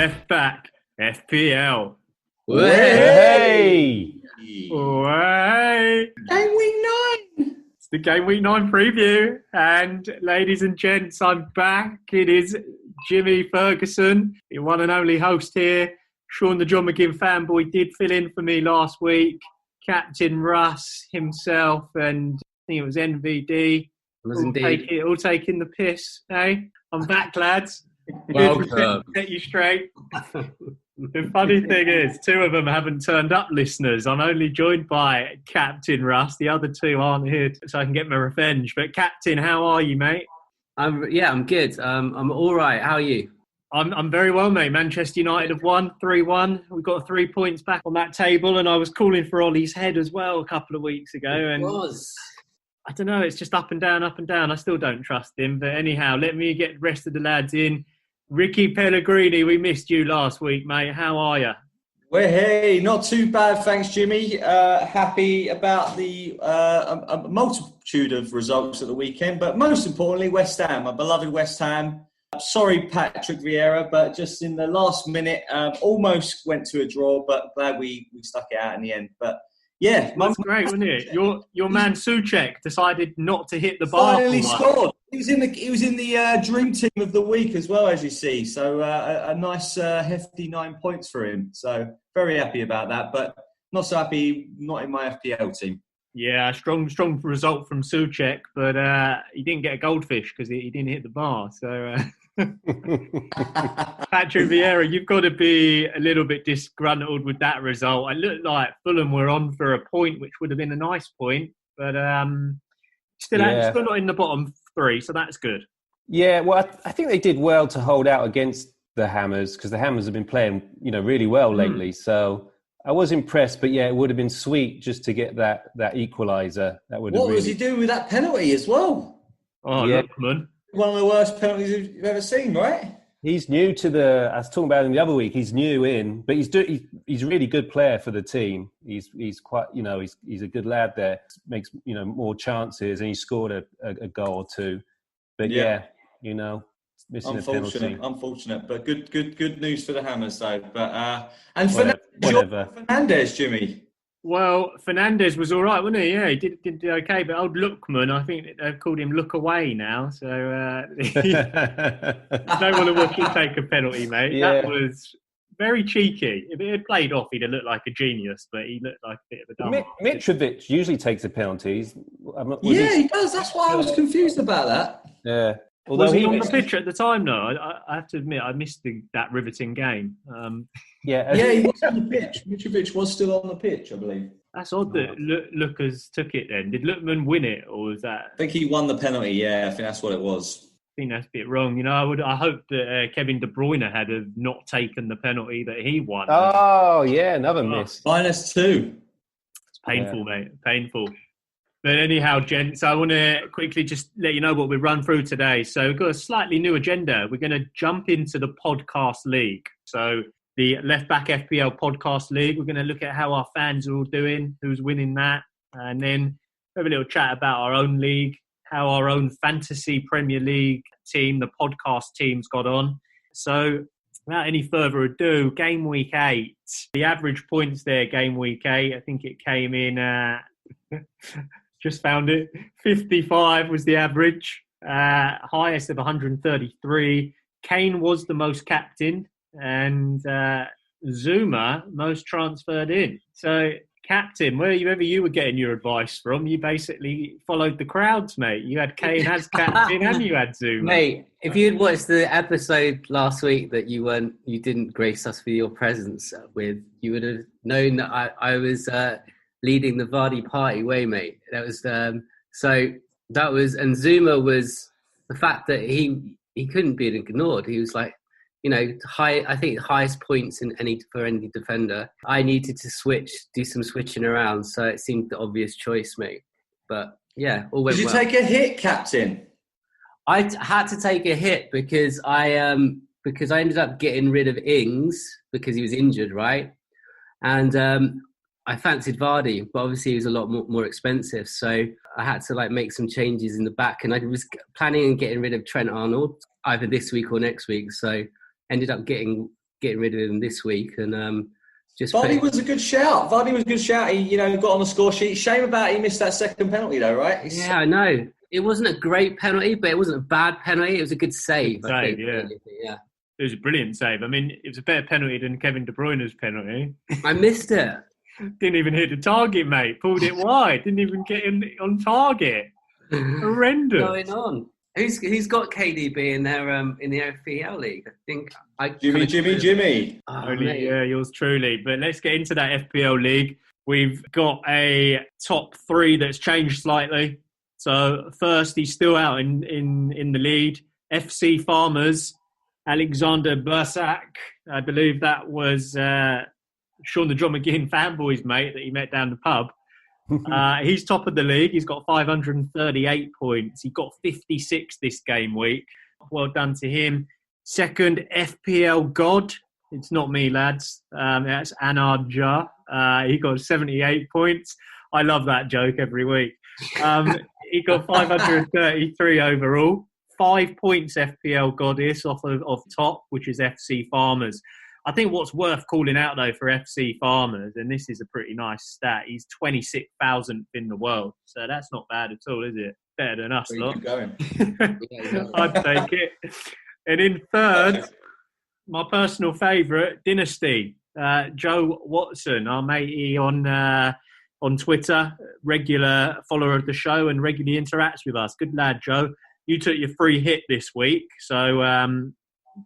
Left Back FPL. Hey! Way! Game week 9! It's the Game Week 9 preview. And ladies and gents, I'm back. It is Jimmy Ferguson, your one and only host here. Sean the John McGinn fanboy did fill in for me last week. Captain Russ himself and I think it was NVD. All taking the piss, eh? I'm back, lads. Welcome. Set you straight. The funny thing is, two of them haven't turned up, listeners. I'm only joined by Captain Russ. The other two aren't here, so I can get my revenge. But Captain, how are you, mate? I'm good. I'm all right. How are you? I'm very well, mate. Manchester United have won 3-1. We've got 3 points back on that table, and I was calling for Ollie's head as well a couple of weeks ago. And I don't know, it's just up and down, up and down. I still don't trust him. But anyhow, let me get the rest of the lads in. Rikki Pellegrini, we missed you last week, mate. How are you? Well, hey, not too bad, thanks, Jimmy. Happy about the a multitude of results at the weekend, but most importantly, West Ham, my beloved West Ham. Sorry, Patrick Viera, but just in the last minute, almost went to a draw, but glad we stuck it out in the end. But yeah, that's great, wasn't it? Your man Souček decided not to hit the bar. Finally scored. He was in the dream team of the week as well, as you see. So a nice hefty 9 points for him. So very happy about that, but not so happy not in my FPL team. Yeah, strong result from Souček, but he didn't get a goldfish because he didn't hit the bar. So Patrick Viera, you've got to be a little bit disgruntled with that result. It looked like Fulham were on for a point, which would have been a nice point, but still not in the bottom 3, so that's good. Yeah, well, I think they did well to hold out against the Hammers because the Hammers have been playing, really well lately. So I was impressed, but yeah, it would have been sweet just to get that equaliser. That would. What was he doing with that penalty as well? Oh, yeah. Lookman. One of the worst penalties you've ever seen, right? He's new to I was talking about him the other week. He's new in, but he's a really good player for the team. He's quite, he's a good lad there. Makes, more chances, and he scored a goal or two. But yeah, missing a penalty. Unfortunate, but good news for the Hammers though. But and Fernandes, Jimmy. Well, Fernandes was all right, wasn't he? Yeah, he did do okay. But old Lookman, I think they've called him Look Away now. So don't want to watch him take a penalty, mate. Yeah. That was very cheeky. If it had played off, he'd have looked like a genius, but he looked like a bit of a dumb. Mitrovic usually takes the penalties. He does. That's why I was confused about that. Yeah. Was he on the pitch at the time, though? I have to admit, I missed that riveting game. He was on the pitch. Mitrovic was still on the pitch, I believe. That's odd that Lookers took it then. Did Lookman win it, or was that... I think he won the penalty, yeah. I think that's what it was. I think that's a bit wrong. I hope that Kevin De Bruyne had have not taken the penalty that he won. Oh, yeah, another miss. -2. It's painful, mate. Painful. But anyhow, gents, I want to quickly just let you know what we run through today. So we've got a slightly new agenda. We're going to jump into the podcast league. So the Left Back FPL podcast league, we're going to look at how our fans are all doing, who's winning that, and then have a little chat about our own league, how our own fantasy Premier League team, the podcast team's got on. So without any further ado, game week 8. The average points there, game week 8, I think it came in... just found it. 55 was the average. Highest of 133. Kane was the most captained. And Zuma most transferred in. So, Captain, wherever you were getting your advice from, you basically followed the crowds, mate. You had Kane as captain and you had Zuma. Mate, if you had watched the episode last week that you didn't grace us with your presence with, you would have known that I was... leading the Vardy party way, mate. That was and Zuma was the fact that he couldn't be ignored. He was like, I think highest points for any defender. I needed to do some switching around, so it seemed the obvious choice, mate. But yeah, all went well. Did you take a hit, Captain? I had to take a hit because I ended up getting rid of Ings because he was injured, right? And I fancied Vardy, but obviously he was a lot more expensive. So I had to make some changes in the back. And I was planning on getting rid of Trent Arnold either this week or next week. So ended up getting getting rid of him this week. And Vardy was a good shout. He, got on the score sheet. Shame about he missed that second penalty, though, right? Yeah, I know. It wasn't a great penalty, but it wasn't a bad penalty. It was a good save. Good save, yeah. It was a brilliant save. I mean, it was a better penalty than Kevin De Bruyne's penalty. I missed it. Didn't even hit the target, mate. Pulled it wide. Didn't even get on target. Horrendous. What's going on? Who's got KDB in their in the FPL league? I think Jimmy. Oh, yeah, yours truly. But let's get into that FPL league. We've got a top three that's changed slightly. So first, he's still out in the lead. FC Farmers, Alexander Bursak. I believe that was Sean the John McGinn fanboy's mate that he met down the pub. He's top of the league. He's got 538 points. He got 56 this game week. Well done to him. Second, FPL God. It's not me, lads. That's Anard Jah. He got 78 points. I love that joke every week. He got 533 overall. 5 points FPL Goddess off top, which is FC Farmers. I think what's worth calling out, though, for FC Farmers, and this is a pretty nice stat, he's 26,000th in the world. So that's not bad at all, is it? Better than us, lot. I'd take it. And in third, my personal favourite, Dynasty. Joe Watson, our matey on Twitter, regular follower of the show and regularly interacts with us. Good lad, Joe. You took your free hit this week, so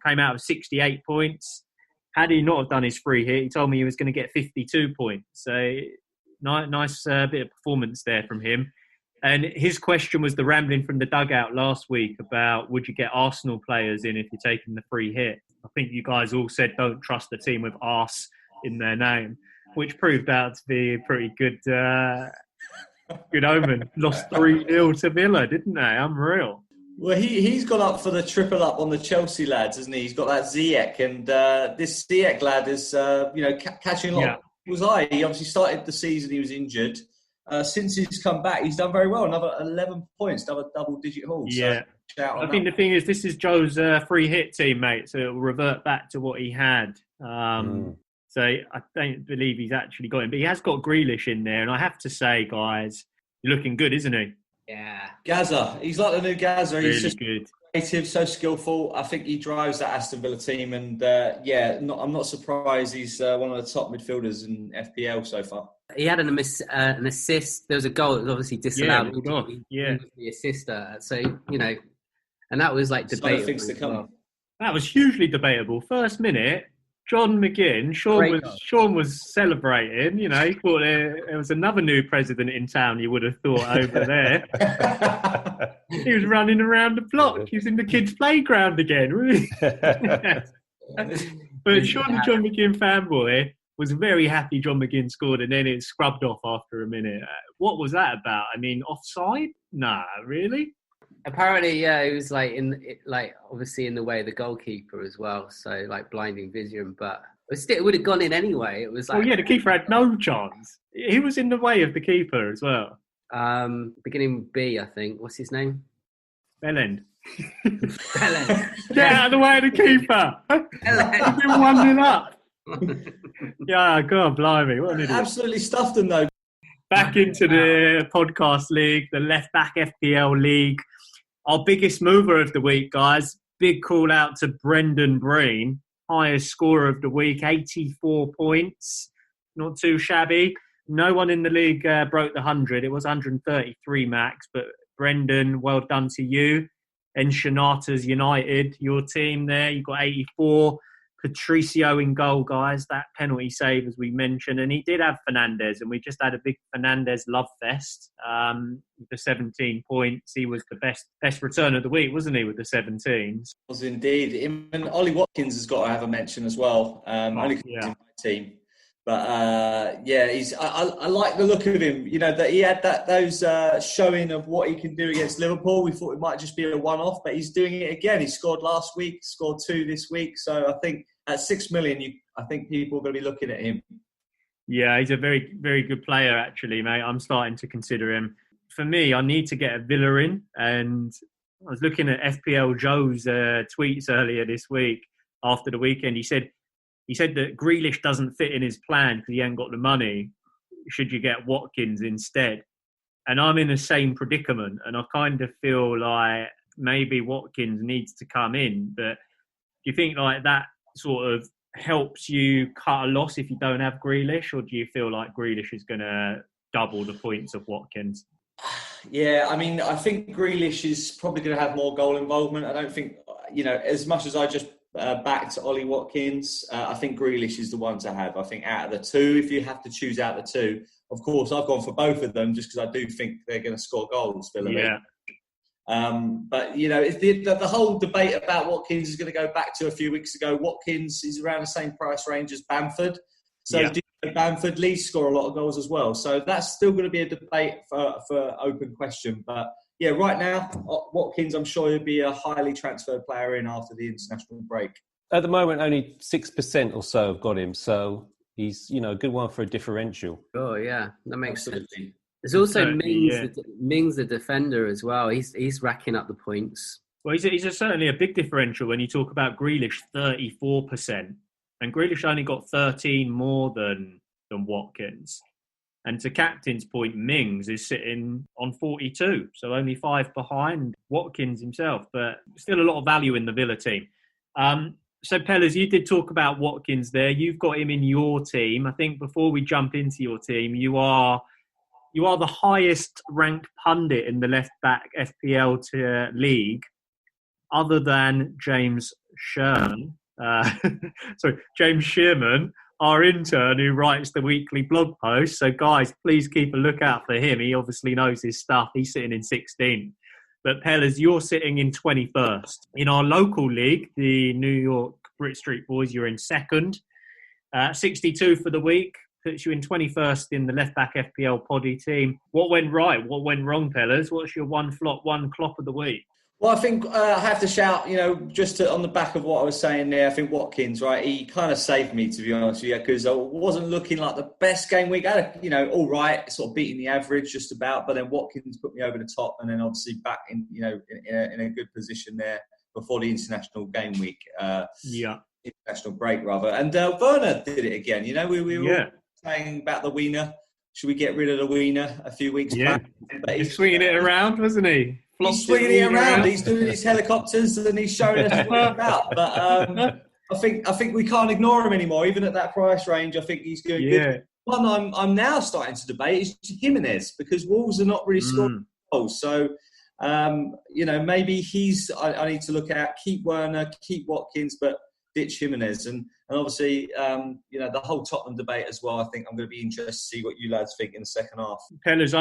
came out with 68 points. Had he not have done his free hit, he told me he was going to get 52 points. So nice bit of performance there from him. And his question was the rambling from the dugout last week about would you get Arsenal players in if you're taking the free hit? I think you guys all said don't trust the team with arse in their name, which proved out to be a pretty good omen. Lost 3-0 to Villa, didn't they? Unreal. Well, he's gone up for the triple up on the Chelsea lads, hasn't he? He's got that Ziyech, and this Ziyech lad is, catching a lot of people's eye. He obviously started the season, he was injured. Since he's come back, he's done very well. Another 11 points, another double-digit haul. Yeah. So I think the thing is, this is Joe's free hit team, mate, so it will revert back to what he had. So I don't believe he's actually got him, but he has got Grealish in there, and I have to say, guys, you're looking good, isn't he? Yeah. Gaza. He's like the new Gaza. He's really just good. Creative, so skillful. I think he drives that Aston Villa team, and I'm not surprised he's one of the top midfielders in FPL so far. He had an assist. There was a goal that was obviously disallowed. Yeah, the assister. So and that was like debatable. Things to come. Well. That was hugely debatable. First minute, John McGinn. Sean was celebrating. He thought there was another new president in town. You would have thought over there. He was running around the block. He was in the kids' playground again. But Sean, the John McGinn fanboy, was very happy John McGinn scored, and then it scrubbed off after a minute. What was that about? I mean, offside? Nah, really? Apparently, yeah, it was obviously in the way of the goalkeeper as well, so like blinding vision. But it would have gone in anyway. It was like, the keeper had no chance. He was in the way of the keeper as well. Beginning with B, I think. What's his name? Bellend. Peller. Get out of the way of the keeper. He's been 1-0 up. Yeah, God, blimey. What an idiot. Absolutely stuffed them, though. Back into the podcast league, the left back FPL league. Our biggest mover of the week, guys. Big call out to Brendan Breen. Highest scorer of the week, 84 points. Not too shabby. No one in the league broke the 100. It was 133 max. But Brendan, well done to you. And Shanatas United, your team there. You got 84. Patricio in goal, guys. That penalty save, as we mentioned. And he did have Fernandes, and we just had a big Fernandes love fest with the 17 points. He was the best return of the week, wasn't he, with the 17? Was indeed. Him and Ollie Watkins has got to have a mention as well. Only because he's in my team. But I like the look of him. That he had those showing of what he can do against Liverpool. We thought it might just be a one-off, but he's doing it again. He scored last week, scored 2 this week. So I think at 6 million, I think people are going to be looking at him. Yeah, he's a very, very good player, actually, mate. I'm starting to consider him. For me, I need to get a Villa in, and I was looking at FPL Joe's tweets earlier this week after the weekend. He said, he said that Grealish doesn't fit in his plan because he ain't got the money. Should you get Watkins instead? And I'm in the same predicament, and I kind of feel like maybe Watkins needs to come in. But do you think like that sort of helps you cut a loss if you don't have Grealish, or do you feel like Grealish is going to double the points of Watkins? Yeah, I mean, I think Grealish is probably going to have more goal involvement. I don't think, as much as I just backed Ollie Watkins, I think Grealish is the one to have. I think out of the two, if you have to choose out of the two, of course, I've gone for both of them just because I do think they're going to score goals, Fulham. Yeah. But, it's the whole debate about Watkins is going to go back to a few weeks ago. Watkins is around the same price range as Bamford. So do you know Bamford, Leeds score a lot of goals as well. So that's still going to be a debate for open question. But, yeah, right now, Watkins, I'm sure he'll be a highly transferred player in after the international break. At the moment, only 6% or so have got him. So he's, a good one for a differential. Oh, yeah. That makes Absolutely sense. There's also Mings, the defender as well. He's racking up the points. Well, he's certainly a big differential when you talk about Grealish, 34%. And Grealish only got 13 more than Watkins. And to Captain's point, Mings is sitting on 42, so only 5 behind Watkins himself. But still a lot of value in the Villa team. So, Pellers, you did talk about Watkins there. You've got him in your team. I think before we jump into your team, you are the highest ranked pundit in the left-back FPL league, other than James Sherman. James Shearman, our intern who writes the weekly blog post. So, guys, please keep a lookout for him. He obviously knows his stuff. He's sitting in 16th. But, Pellers, you're sitting in 21st. In our local league, the New York Brit Street Boys, you're in second. 62 for the week. Puts you in 21st in the left-back FPL poddy team. What went right? What went wrong, Pellers? What's your one flop, one clop of the week? Well, I think I have to shout, on the back of what I was saying there, I think Watkins, right, he kind of saved me, to be honest with you, because I wasn't looking like the best game week. I had, all right, sort of beating the average just about, but then Watkins put me over the top and then obviously back in, in a good position there before the international game week. International break, rather. And Werner did it again. We were saying about the wiener. Should we get rid of the wiener a few weeks back? But he's swinging it around, wasn't he? He's swinging it around. He's doing his helicopters and he's showing us what it's about. But I think we can't ignore him anymore, even at that price range. I think he's doing good. One I'm now starting to debate is Jimenez, because Wolves are not really scoring goals. So maybe I need to look at keep Werner, keep Watkins, but ditch Jimenez. And obviously, the whole Tottenham debate as well. I think I'm going to be interested to see what you lads think in the second half. Pellers,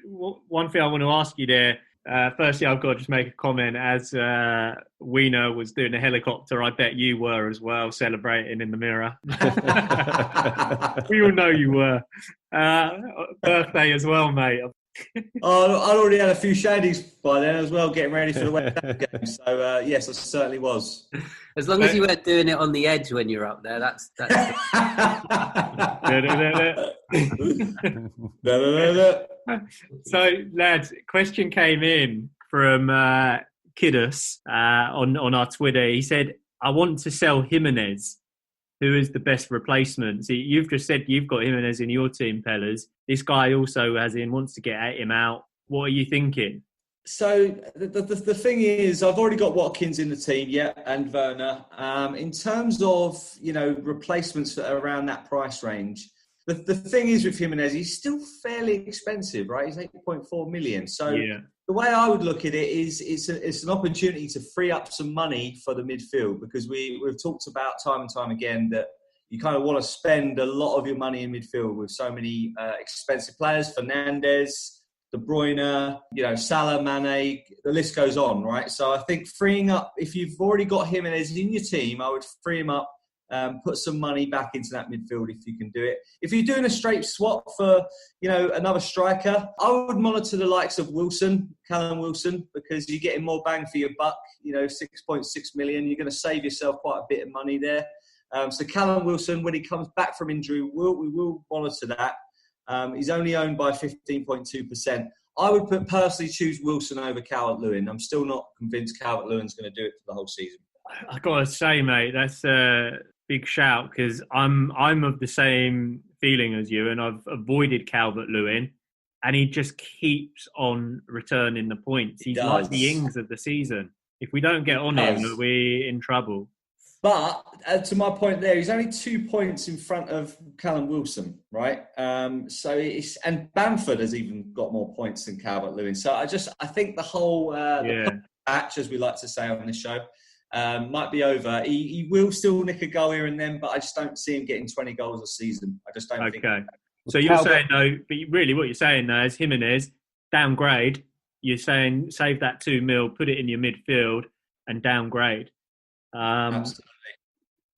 one thing I want to ask you there. Firstly, I've got to just make a comment. As Wiener was doing the helicopter, I bet you were as well, celebrating in the mirror. We all know you were. Birthday as well, mate. I'd already had a few shadies by then as well, getting ready for the West Ham game. So, yes, I certainly was. As long as you weren't doing it on the edge when you're up there, that's So, lads, question came in from Kidus on our Twitter. He said, I want to sell Jimenez. Who is the best replacement? See, you've just said you've got Jimenez in your team, Pellers. This guy also wants to get him out. What are you thinking? So the thing is, I've already got Watkins in the team, and Werner. In terms of, replacements around that price range, the thing is with Jimenez, he's still fairly expensive, right? He's 8.4 million. So the way I would look at it is it's an opportunity to free up some money for the midfield, because we've talked about time and time again that you kind of want to spend a lot of your money in midfield with so many expensive players, Fernandes, De Bruyne, Salah, Mane, the list goes on, right? So I think freeing up, if you've already got Jimenez in your team, I would free him up, put some money back into that midfield if you can do it. If you're doing a straight swap for, another striker, I would monitor the likes of Callum Wilson, because you're getting more bang for your buck, 6.6 million. You're going to save yourself quite a bit of money there. So Callum Wilson, when he comes back from injury, we will monitor that. He's only owned by 15.2%. I would personally choose Wilson over Calvert-Lewin. I'm still not convinced Calvert-Lewin's going to do it for the whole season. I've got to say, mate, that's big shout, because I'm of the same feeling as you, and I've avoided Calvert-Lewin, and he just keeps on returning the points. He's like the Ings of the season. If we don't get on him, we're in trouble. But to my point there, he's only 2 points in front of Callum Wilson, right? So and Bamford has even got more points than Calvert-Lewin. So I think the whole the match, as we like to say on this show, might be over. He will still nick a goal here and then, but I just don't see him getting 20 goals a season. I just don't think. Okay. So you're saying, though, but really what you're saying there is Jimenez, downgrade. You're saying save that 2 mil, put it in your midfield and downgrade. Absolutely.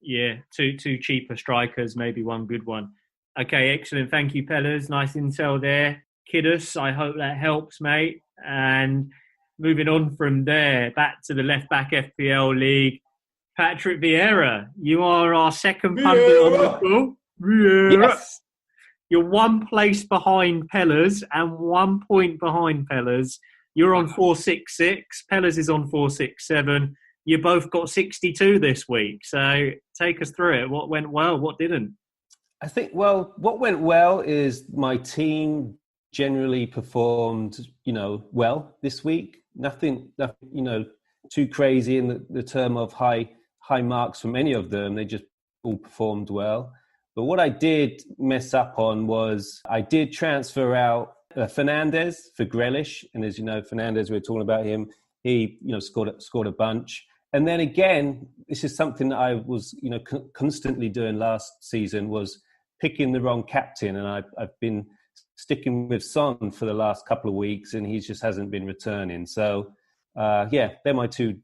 Yeah, two cheaper strikers, maybe one good one. Okay, excellent. Thank you, Pellers. Nice intel there. Kiddos, I hope that helps, mate. And moving on from there, back to the left-back FPL League. Patrick Viera, you are our second pundit on the call. Yes. You're 1 place behind Pellers and 1 point behind Pellers. You're on 466. Pellers is on 467. You both got 62 this week. So take us through it. What went well? What didn't? I think, what went well is my team generally performed, well this week. Nothing, too crazy in the term of high marks from any of them. They just all performed well. But what I did mess up on was I did transfer out Fernandez for Grealish. And as you know, Fernandez, we were talking about him. He, scored a bunch. And then again, this is something that I was, constantly doing last season, was picking the wrong captain. And I've been sticking with Son for the last couple of weeks, and he just hasn't been returning. So, they're my two,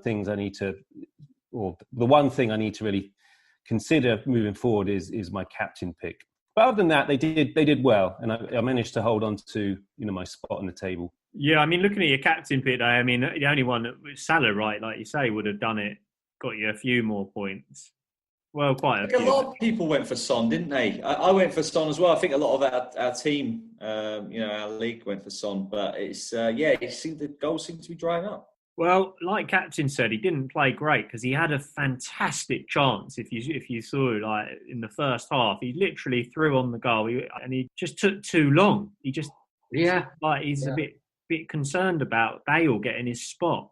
things I need to, or the one thing I need to really consider moving forward is my captain pick. But other than that, they did well, and I managed to hold on to, my spot on the table. Yeah, I mean, looking at your captain pick, the only one that was Salah, right, like you say, would have done it, got you a few more points. Well, quite a few. A lot of people went for Son, didn't they? I went for Son as well. I think a lot of our team, our league went for Son, but the goals seem to be drying up. Well, like Captain said, he didn't play great because he had a fantastic chance. If you saw, like, in the first half, he literally threw on the goal, and he just took too long. He just he's a bit concerned about Bale getting his spot.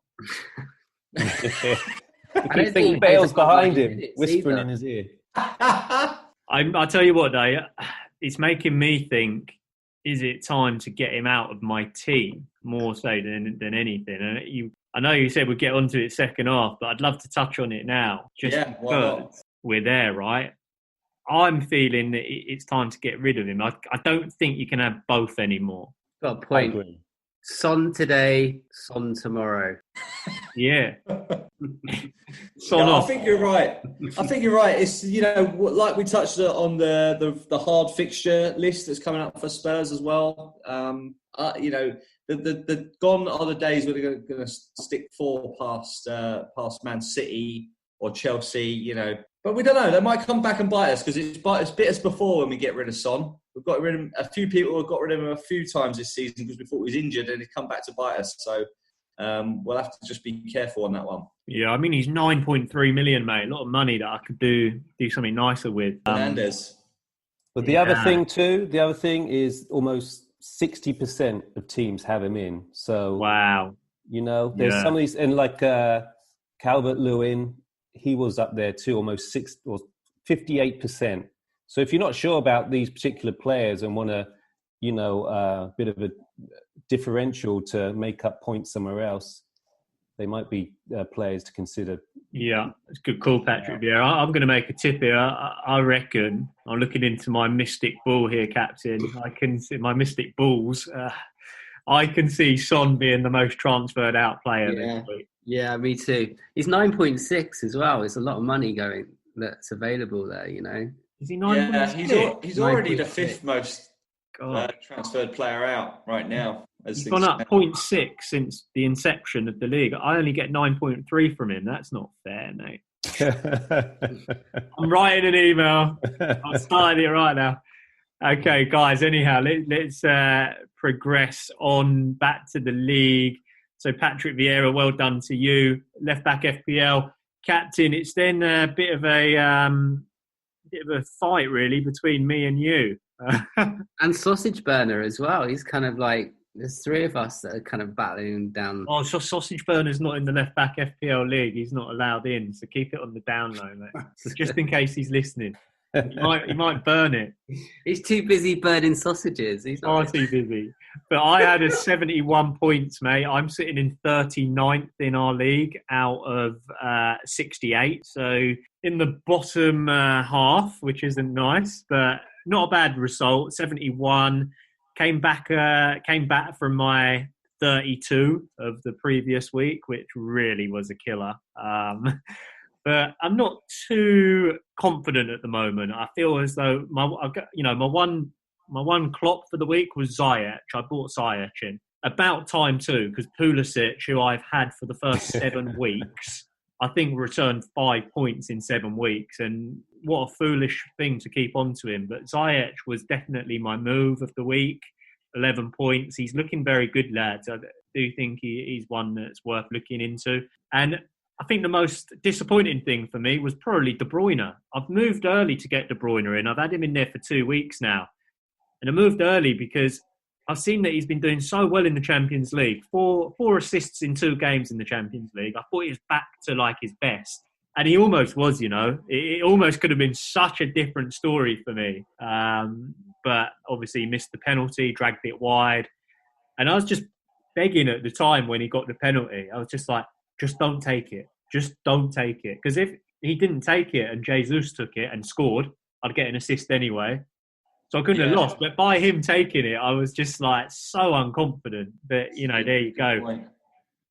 I don't think Bale's behind him, whispering in his ear. I'll tell you what, though, it's making me think: is it time to get him out of my team more so than anything? And I know you said we'd get onto it second half, but I'd love to touch on it now. Because we're there, right? I'm feeling that it's time to get rid of him. I don't think you can have both anymore. Got a point. Son today, Son tomorrow. Yeah. I think you're right. It's, like we touched on the hard fixture list that's coming up for Spurs as well. The gone are the days where they're going to stick 4 past Man City or Chelsea, But we don't know. They might come back and bite us because it's bit us before when we get rid of Son. We've got rid of him. A few people have got rid of him a few times this season because we thought he was injured and he's come back to bite us. So we'll have to just be careful on that one. Yeah, I mean, he's 9.3 million, mate. A lot of money that I could do something nicer with. Fernandez. But the other thing is almost 60% of teams have him in. So wow, there's some of these, and like Calvert-Lewin, he was up there too, almost 58%. So if you're not sure about these particular players and want a bit of a differential to make up points somewhere else, they might be players to consider. Yeah, it's a good call, Patrick. Yeah, I'm going to make a tip here. I reckon, I'm looking into my mystic ball here, Captain. I can see my mystic balls. I can see Son being the most transferred out player this week. Yeah, me too. He's 9.6 as well. It's a lot of money that's available there, Is he 9.6? Yeah, he's already the 5th most transferred player out right now. He's gone up 0.6 since the inception of the league. I only get 9.3 from him. That's not fair, mate. I'm writing an email. I'm starting it right now. Okay, guys, anyhow, let's progress on back to the league. So Patrick Viera, well done to you. Left back FPL. Captain, it's then a bit of a fight really between me and you. And Sausage Burner as well. He's kind of like, there's three of us that are kind of battling down. Oh, so Sausage Burner's not in the left back FPL league. He's not allowed in, so keep it on the down low, mate. Just in case he's listening. He might burn it. He's too busy burning sausages. He's far too busy. But I had a 71 points, mate. I'm sitting in 39th in our league out of 68. So in the bottom half, which isn't nice, but not a bad result. 71. Came back from my 32 of the previous week, which really was a killer. But I'm not too confident at the moment. I feel as though my one clock for the week was Ziyech. I bought Ziyech in. About time too, because Pulisic, who I've had for the first 7 weeks, I think returned 5 points in 7 weeks. And what a foolish thing to keep on to him. But Ziyech was definitely my move of the week. 11 points. He's looking very good, lads. I do think he's one that's worth looking into. And I think the most disappointing thing for me was probably De Bruyne. I've moved early to get De Bruyne in. I've had him in there for 2 weeks now. And I moved early because I've seen that he's been doing so well in the Champions League. Four assists in 2 games in the Champions League. I thought he was back to like his best. And he almost was, you know. It almost could have been such a different story for me. But obviously he missed the penalty, dragged it wide. And I was just begging at the time when he got the penalty. I was just like, just don't take it. Just don't take it. Because if he didn't take it and Jesus took it and scored, I'd get an assist anyway. So I couldn't have lost. But by him taking it, I was just like so unconfident. But, you know, there you go.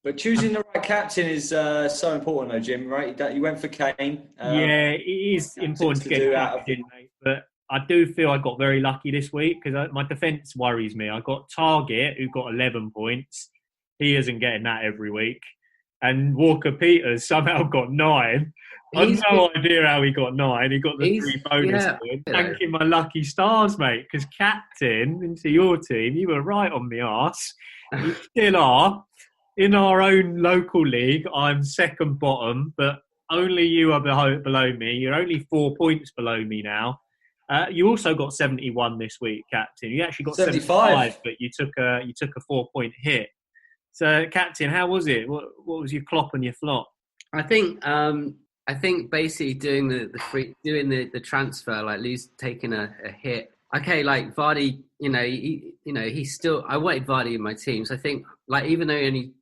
But choosing the right captain is so important, though, Jim, right? You went for Kane. Yeah, it is important to get a captain, mate. But I do feel I got very lucky this week because my defence worries me. I got Target, who got 11 points. He isn't getting that every week. And Walker Peters somehow got 9. I've no idea how he got 9. He got the 3 bonus points. Thanking my lucky stars, mate. Because captain into your team, you were right on the arse. You still are. In our own local league, I'm second bottom, but only you are below me. You're only 4 points below me now. You also got 71 this week, captain. You actually got 75, but you took a 4-point hit. So, captain, how was it? What was your clop and your flop? I think basically doing the transfer, like taking a hit. Okay, like Vardy, he's still. I wanted Vardy in my team, so I think like even though he only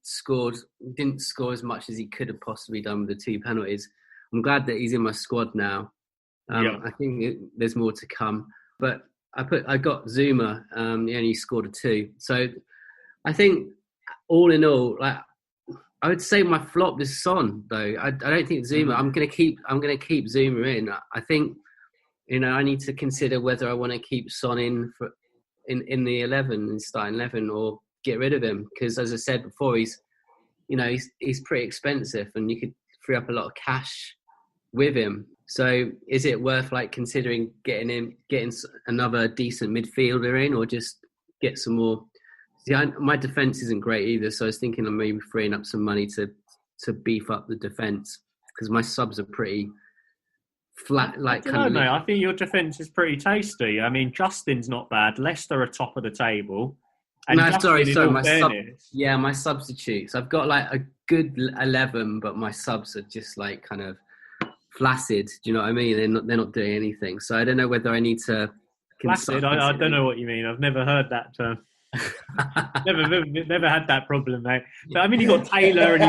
didn't score as much as he could have possibly done with the 2 penalties. I'm glad that he's in my squad now. I think there's more to come, but I got Zuma. He only scored a 2, so I think all in all, like I would say my flop is Son though. I don't think Zuma. I'm gonna keep Zuma in. I think I need to consider whether I want to keep Son in the 11 and starting 11 or get rid of him because as I said before, he's pretty expensive and you could free up a lot of cash with him. So is it worth like considering getting another decent midfielder in or just get some more? See, my defence isn't great either, so I was thinking of maybe freeing up some money to beef up the defence because my subs are pretty flat. Like I don't know, mate. I think your defence is pretty tasty. I mean, Justin's not bad. Leicester are top of the table. And no, sorry, my substitutes. I've got like a good 11, but my subs are just like kind of flaccid. Do you know what I mean? They're not doing anything. So I don't know whether I need to. Flaccid? I don't know what you mean. I've never heard that term. never had that problem, mate. But I mean, you got Taylor and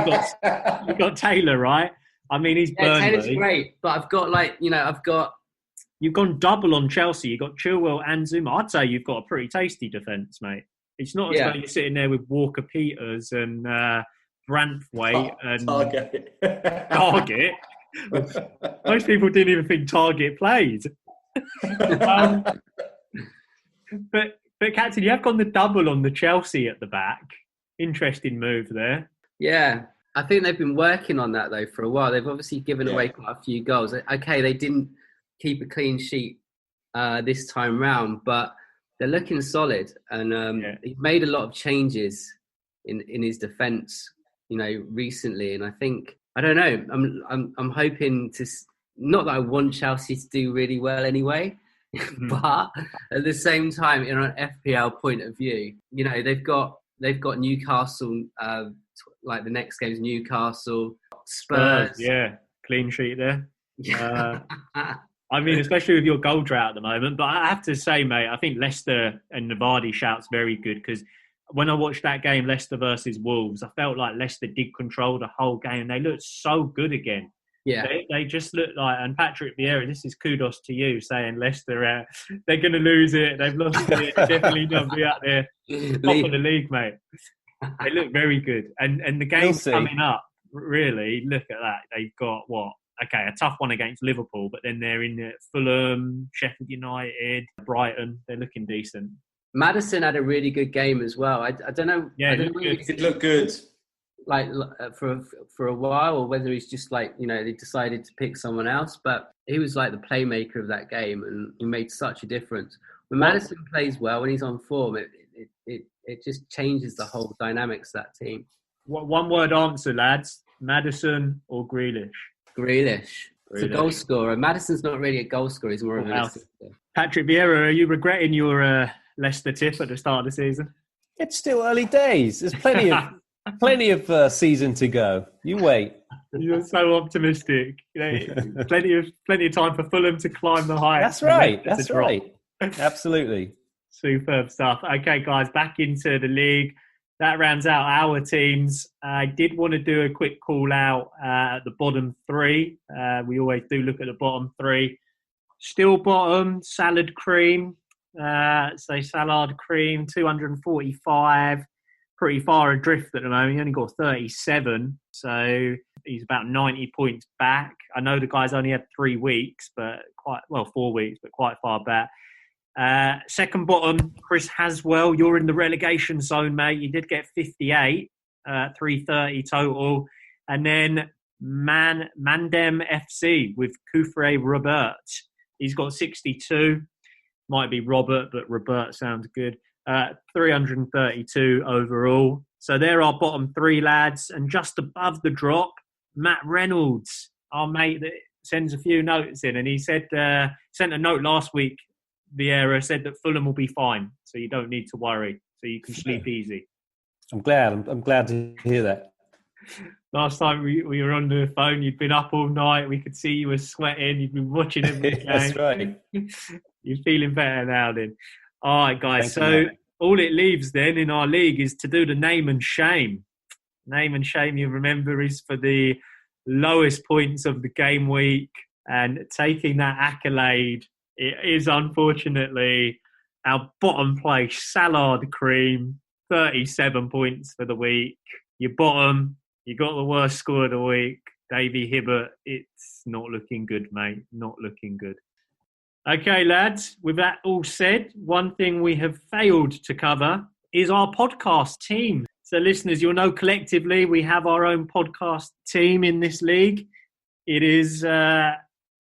you got Taylor, right? I mean, he's Burnley. Taylor's great, but I've got You've gone double on Chelsea. You've got Chilwell and Zuma. I'd say you've got a pretty tasty defence, mate. It's not as though you're sitting there with Walker Peters and Branthwaite and Target. Most people didn't even think Target played. But Captain, you have gone the double on the Chelsea at the back. Interesting move there. Yeah, I think they've been working on that though for a while. They've obviously given away quite a few goals. Okay, they didn't keep a clean sheet this time round, but they're looking solid. And he's made a lot of changes in his defence, recently. And I think I don't know. I'm hoping to. Not that I want Chelsea to do really well anyway, but at the same time, in an FPL point of view, you know, they've got Newcastle. Like the next game's Newcastle, Spurs. Yeah, clean sheet there. I mean, especially with your goal drought at the moment. But I have to say, mate, I think Leicester and Vardy shout's very good because when I watched that game, Leicester versus Wolves, I felt like Leicester did control the whole game. They looked so good again. Yeah, they just look like, and Patrick Viera, this is kudos to you saying Leicester, they're going to lose it. They've lost it. They're definitely not going to be out there top of the league, mate. They look very good. And the game's coming up, really, look at that. They've got a tough one against Liverpool, but then they're in Fulham, Sheffield United, Brighton. They're looking decent. Maddison had a really good game as well. I don't know. Yeah, it looked good. Like for a while, or whether he's just like, you know, they decided to pick someone else, but he was like the playmaker of that game, and he made such a difference. When Maddison plays well, when he's on form, it just changes the whole dynamics of that team. One word answer, lads: Maddison or Grealish? Grealish. It's a goal scorer. Maddison's not really a goal scorer; he's more of an assist. Patrick Viera, are you regretting your Leicester tip at the start of the season? It's still early days. There's plenty of season to go. You wait. You're so optimistic. You know, plenty of time for Fulham to climb the heights. That's right. Absolutely. Superb stuff. Okay, guys, back into the league. That rounds out our teams. I did want to do a quick call out at the bottom three. We always do look at the bottom three. Still bottom, Salad Cream. Salad Cream, 245. Pretty far adrift at the moment. He only got 37. So he's about 90 points back. I know the guy's only had 3 weeks, but 4 weeks, but quite far back. Second bottom, Chris Haswell. You're in the relegation zone, mate. You did get 58, 330 total. And then Mandem FC with Kufre Robert. He's got 62. Might be Robert, but Robert sounds good. 332 overall. So there are bottom three lads. And just above the drop, Matt Reynolds, our mate that sends a few notes in. And he said, sent a note last week. Viera said that Fulham will be fine. So you don't need to worry. So you can sleep easy. I'm glad to hear that. Last time we were on the phone, you'd been up all night. We could see you were sweating. You'd been watching every game. That's right. You're feeling better now then. All right, guys. So all it leaves then in our league is to do the name and shame. Name and shame, you remember, is for the lowest points of the game week. And taking that accolade, it is unfortunately our bottom place, Salad Cream, 37 points for the week. Your bottom, you got the worst score of the week, Davey Hibbert. It's not looking good, mate. Not looking good. Okay, lads, with that all said, one thing we have failed to cover is our podcast team. So listeners, you'll know collectively we have our own podcast team in this league. It is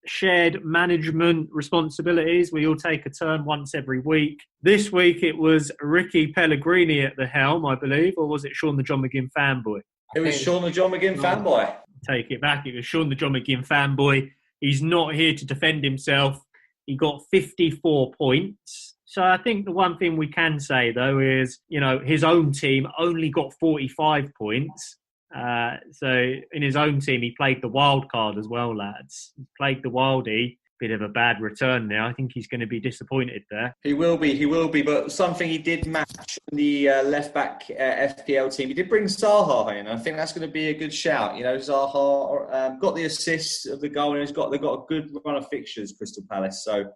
shared management responsibilities. We all take a turn once every week. This week it was Rikki Pellegrini at the helm, I believe, or was it Sean the John McGinn fanboy? It was Sean the John McGinn fanboy. Take it back. It was Sean the John McGinn fanboy. He's not here to defend himself. He got 54 points. So I think the one thing we can say, though, is, you know, his own team only got 45 points. So in his own team, he played the wild card as well, lads. He played the Wildie. Bit of a bad return there. I think he's going to be disappointed there. He will be. But something he did match in the left-back FPL team. He did bring Zaha in. I think that's going to be a good shout. You know, Zaha got the assist of the goal, and they've got a good run of fixtures, Crystal Palace. So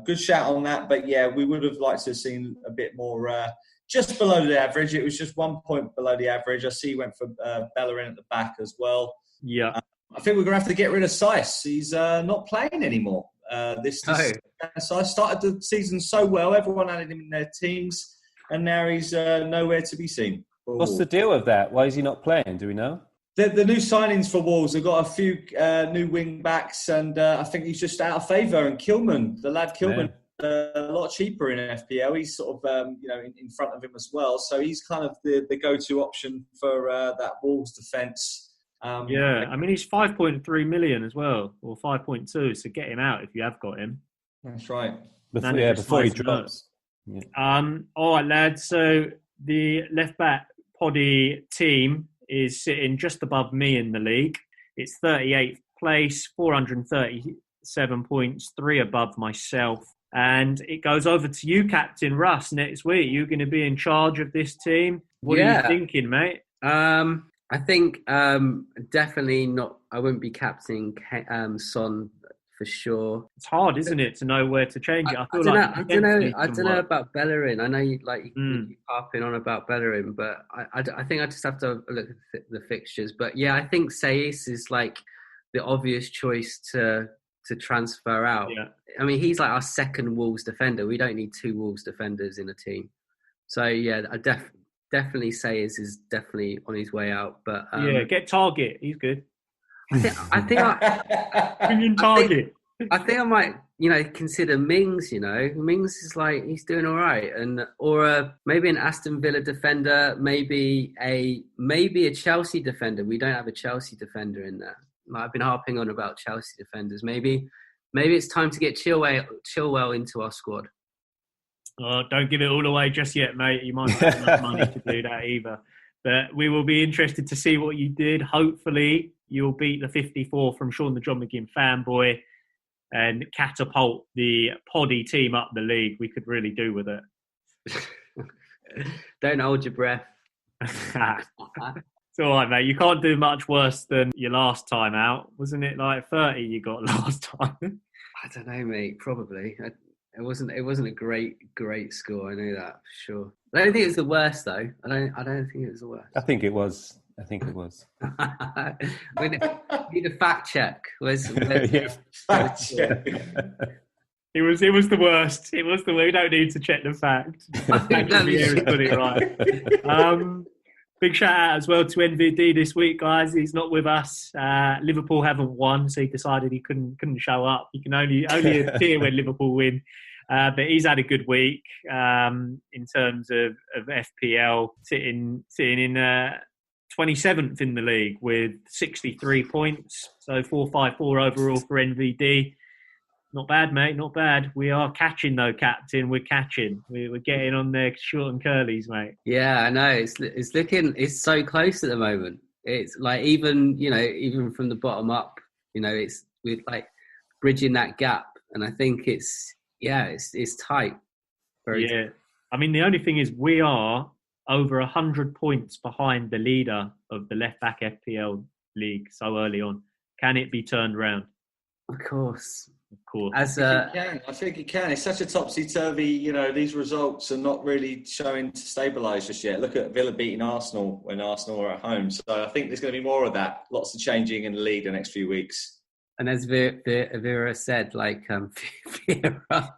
good shout on that. But yeah, we would have liked to have seen a bit more just below the average. It was just 1 point below the average. I see he went for Peller in at the back as well. Yeah. I think we're going to have to get rid of Seiss. He's not playing anymore. Seiss started the season so well. Everyone had him in their teams, and now he's nowhere to be seen. What's the deal with that? Why is he not playing? Do we know? The new signings for Wolves, they've got a few new wing backs, and I think he's just out of favour. And Kilman, the lad Kilman, a lot cheaper in FPL. He's sort of in front of him as well. So he's kind of the go-to option for that Wolves defence. Yeah, I mean, he's 5.3 million as well, or 5.2. So get him out if you have got him. That's right. Before he drops. Yeah. All right, lads. So the left back poddy team is sitting just above me in the league. It's 38th place, 437 points, 3 above myself. And it goes over to you, Captain Russ, next week. You're going to be in charge of this team. What are you thinking, mate? I think definitely not. I wouldn't be captaining Son for sure. It's hard, isn't it, to know where to change it? I don't know about Bellerin. I know you keep harping on about Bellerin, but I think I just have to look at the fixtures. But yeah, I think Sayes is like the obvious choice to transfer out. Yeah. I mean, he's like our second Wolves defender. We don't need 2 Wolves defenders in a team. So yeah, I definitely Sayes is definitely on his way out. But get Target. He's good. I think Target. I think I might, consider Mings. Mings is like he's doing all right, or maybe an Aston Villa defender, maybe a Chelsea defender. We don't have a Chelsea defender in there. I've been harping on about Chelsea defenders. Maybe it's time to get Chilwell into our squad. Don't give it all away just yet, mate. You might not have enough money to do that either. But we will be interested to see what you did. Hopefully, you'll beat the 54 from Sean the John McGinn fanboy and catapult the poddy team up the league. We could really do with it. Don't hold your breath. It's all right, mate. You can't do much worse than your last time out. Wasn't it like 30 you got last time? I don't know, mate. Probably. It wasn't a great score. I know that for sure. I don't think it was the worst though. I don't think it was the worst. I think it was. We need a fact check. Where's Fact check. It was the worst. It was the. We don't need to check the fact. Vieira's got it right. Big shout out as well to NVD this week, guys. He's not with us. Liverpool haven't won, so he decided he couldn't show up. He can only appear when Liverpool win. But he's had a good week in terms of FPL, sitting in 27th in the league with 63 points. So 454 overall for NVD. Not bad, mate. Not bad. We are catching, though, Captain. We're catching. We're getting on their short and curlies, mate. Yeah, I know. It's so close at the moment. It's like even from the bottom up, it's we're like bridging that gap, and I think it's tight. Very tight. I mean, the only thing is we are over 100 points behind the leader of the left back FPL league so early on. Can it be turned around? Of course. I think it can. It's such a topsy-turvy, these results are not really showing to stabilise just yet. Look at Villa beating Arsenal when Arsenal are at home. So I think there's going to be more of that. Lots of changing in the league the next few weeks. And as Vera said, like, Viera.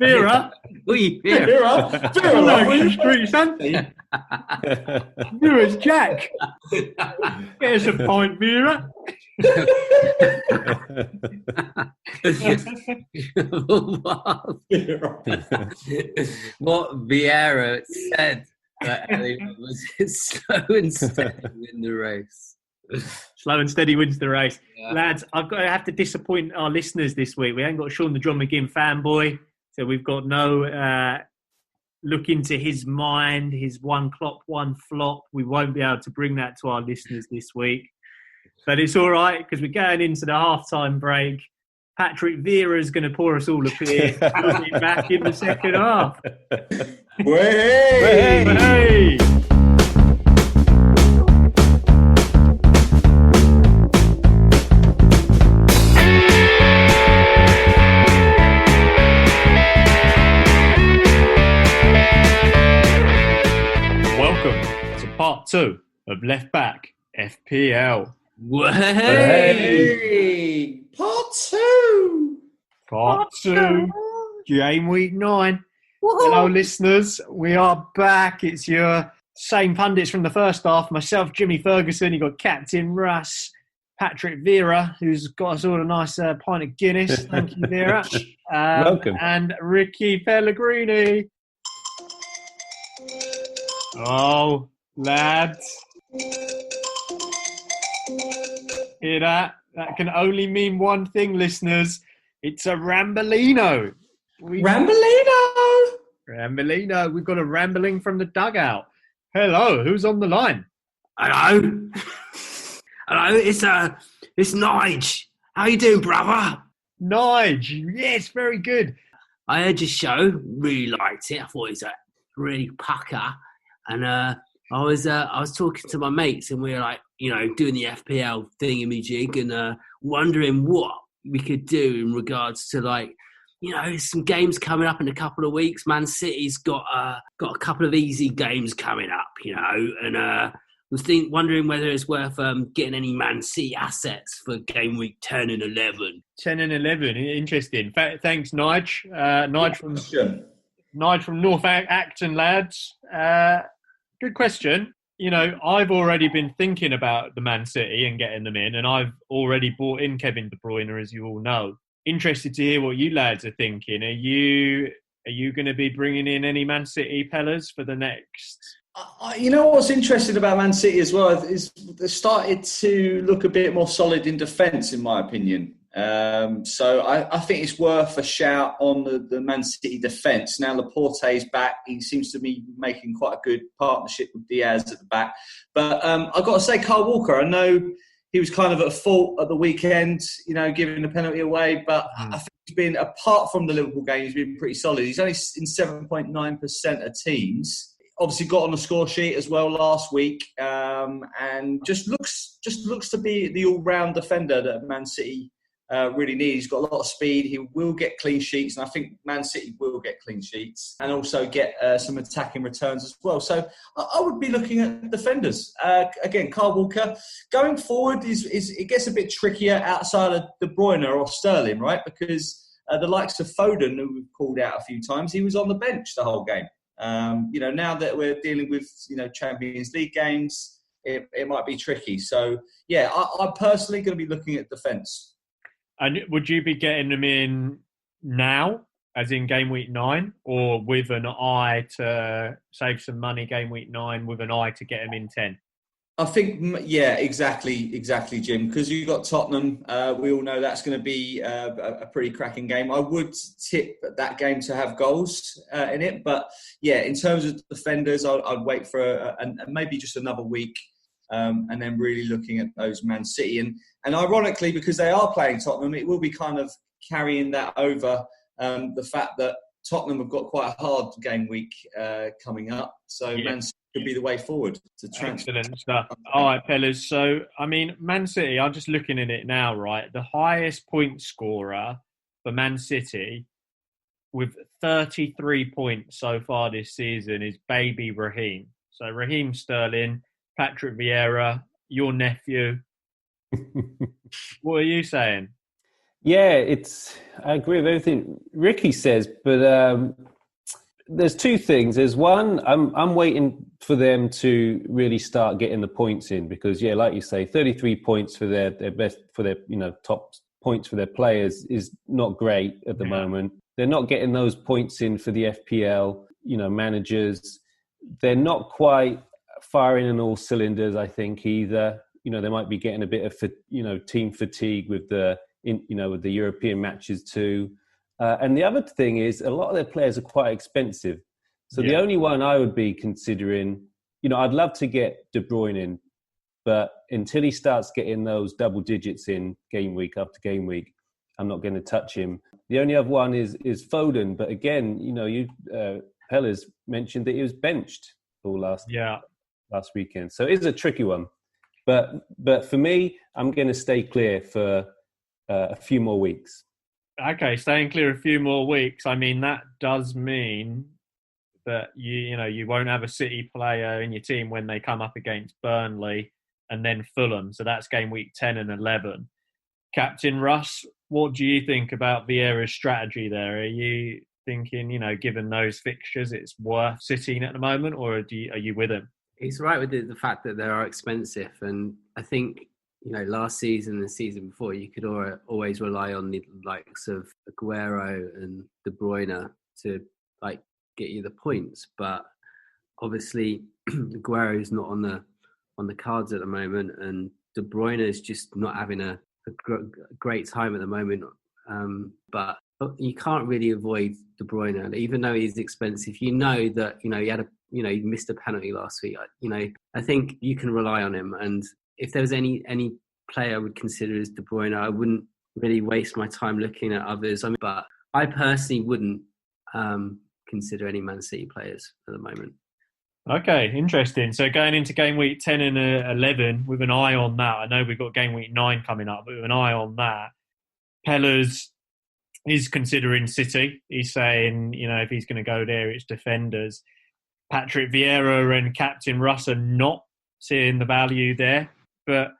Viera? Oui, Viera? Viera? Street Santi? Viera's Jack. Here's a point, Viera. What Vieira said was slow and steady in the race. Slow and steady wins the race. Yeah. Lads, I have to disappoint our listeners this week. We ain't got Sean the John McGinn fanboy, so we've got no look into his mind, his one clock, one flop. We won't be able to bring that to our listeners this week. But it's all right, because we're going into the half-time break. Patrick Viera is going to pour us all a beer. We'll be back in the second half. Hey! Welcome to part 2 of Left Back FPL. Hey! Part 2! Part 2. Game week 9. Woo-hoo. Hello, listeners. We are back. It's your same pundits from the first half. Myself, Jimmy Ferguson. You got Captain Russ, Patrick Viera, who's got us all a nice pint of Guinness. Thank you, Viera. Welcome. And Rikki Pellegrini. Oh, lads. Hear that? That can only mean one thing, listeners. It's a Rambolino. Rambolino! Rambolino. We've got a rambling from the dugout. Hello, who's on the line? Hello. Hello, it's Nige. How you doing, brother? Nige. Yes, very good. I heard your show, really liked it. I thought it was a really pucker. And I was talking to my mates, and we were like, doing the FPL thingamajig and wondering what we could do in regards to some games coming up in a couple of weeks. Man City's got a couple of easy games coming up, and was wondering whether it's worth getting any Man City assets for game week 10 and 11. 10 and 11, interesting. Thanks, Nige. Nige from North Acton, lads. Good question. I've already been thinking about the Man City and getting them in, and I've already bought in Kevin De Bruyne, as you all know. Interested to hear what you lads are thinking. Are you going to be bringing in any Man City Pellers for the next? What's interesting about Man City as well is they started to look a bit more solid in defence, in my opinion. So I think it's worth a shout on the Man City defence. Now Laporte's back. He seems to be making quite a good partnership with Diaz at the back. But I've got to say, Kyle Walker, I know he was kind of at fault at the weekend, giving the penalty away. But I think he's been, apart from the Liverpool game, he's been pretty solid. He's only in 7.9% of teams. Obviously got on the score sheet as well last week, and just looks to be the all-round defender that Man City really need. He's got a lot of speed. He will get clean sheets, and I think Man City will get clean sheets and also get some attacking returns as well. So I would be looking at defenders. Again, Kyle Walker. Going forward, it gets a bit trickier outside of De Bruyne or Sterling, right? Because the likes of Foden, who we've called out a few times, he was on the bench the whole game. Now that we're dealing with, Champions League games, it might be tricky. So, yeah, I'm personally going to be looking at defence. And would you be getting them in now, as in game week 9, or with an eye to save some money game week 9 with an eye to get them in 10? I think, yeah, exactly, Jim. Because you've got Tottenham. We all know that's going to be a pretty cracking game. I would tip that game to have goals in it. But, yeah, in terms of defenders, I'd wait for maybe just another week and then really looking at those Man City. And ironically, because they are playing Tottenham, it will be kind of carrying that over the fact that Tottenham have got quite a hard game week coming up. So yeah. Man City could be the way forward to transfer. Excellent stuff. All right, Pellers. So, Man City, I'm just looking at it now, right? The highest point scorer for Man City with 33 points so far this season is baby Raheem. So, Raheem Sterling, Patrick Viera, your nephew. What are you saying? Yeah, I agree with everything Rikki says, but there's two things. There's one, I'm waiting for them to really start getting the points in because, yeah, like you say, 33 points for their best, for their top points for their players is not great at the moment. They're not getting those points in for the FPL, managers. They're not quite firing on all cylinders, I think, either. They might be getting a bit of, team fatigue with the European matches too. And the other thing is a lot of their players are quite expensive. So the only one I would be considering, I'd love to get De Bruyne in, but until he starts getting those double digits in game week after game week, I'm not going to touch him. The only other one is Foden. But again, Peller's mentioned that he was benched all last weekend. So it is a tricky one. But for me, I'm going to stay clear for a few more weeks. Okay, staying clear a few more weeks. I mean, that does mean that you won't have a City player in your team when they come up against Burnley and then Fulham. So that's game week 10 and 11. Captain Russ, what do you think about Vieira's strategy there? Are you thinking, given those fixtures, it's worth sitting at the moment, or are you with him? He's right with the fact that they are expensive, and I think last season and the season before, you could always rely on the likes of Aguero and De Bruyne to get you the points. But obviously, Aguero's not on the cards at the moment, and De De Bruyne is just not having a great time at the moment. But you can't really avoid De Bruyne, even though he's expensive. You know that he missed a penalty last week. I think you can rely on him. And if there was any player I would consider as De Bruyne, I wouldn't really waste my time looking at others. But I personally wouldn't consider any Man City players at the moment. Okay, interesting. So going into game week 10 and 11 with an eye on that, I know we've got game week 9 coming up, but with an eye on that, Peller's is considering City. He's saying, if he's going to go there, it's defenders. Patrick Viera and Captain Russ are not seeing the value there. But,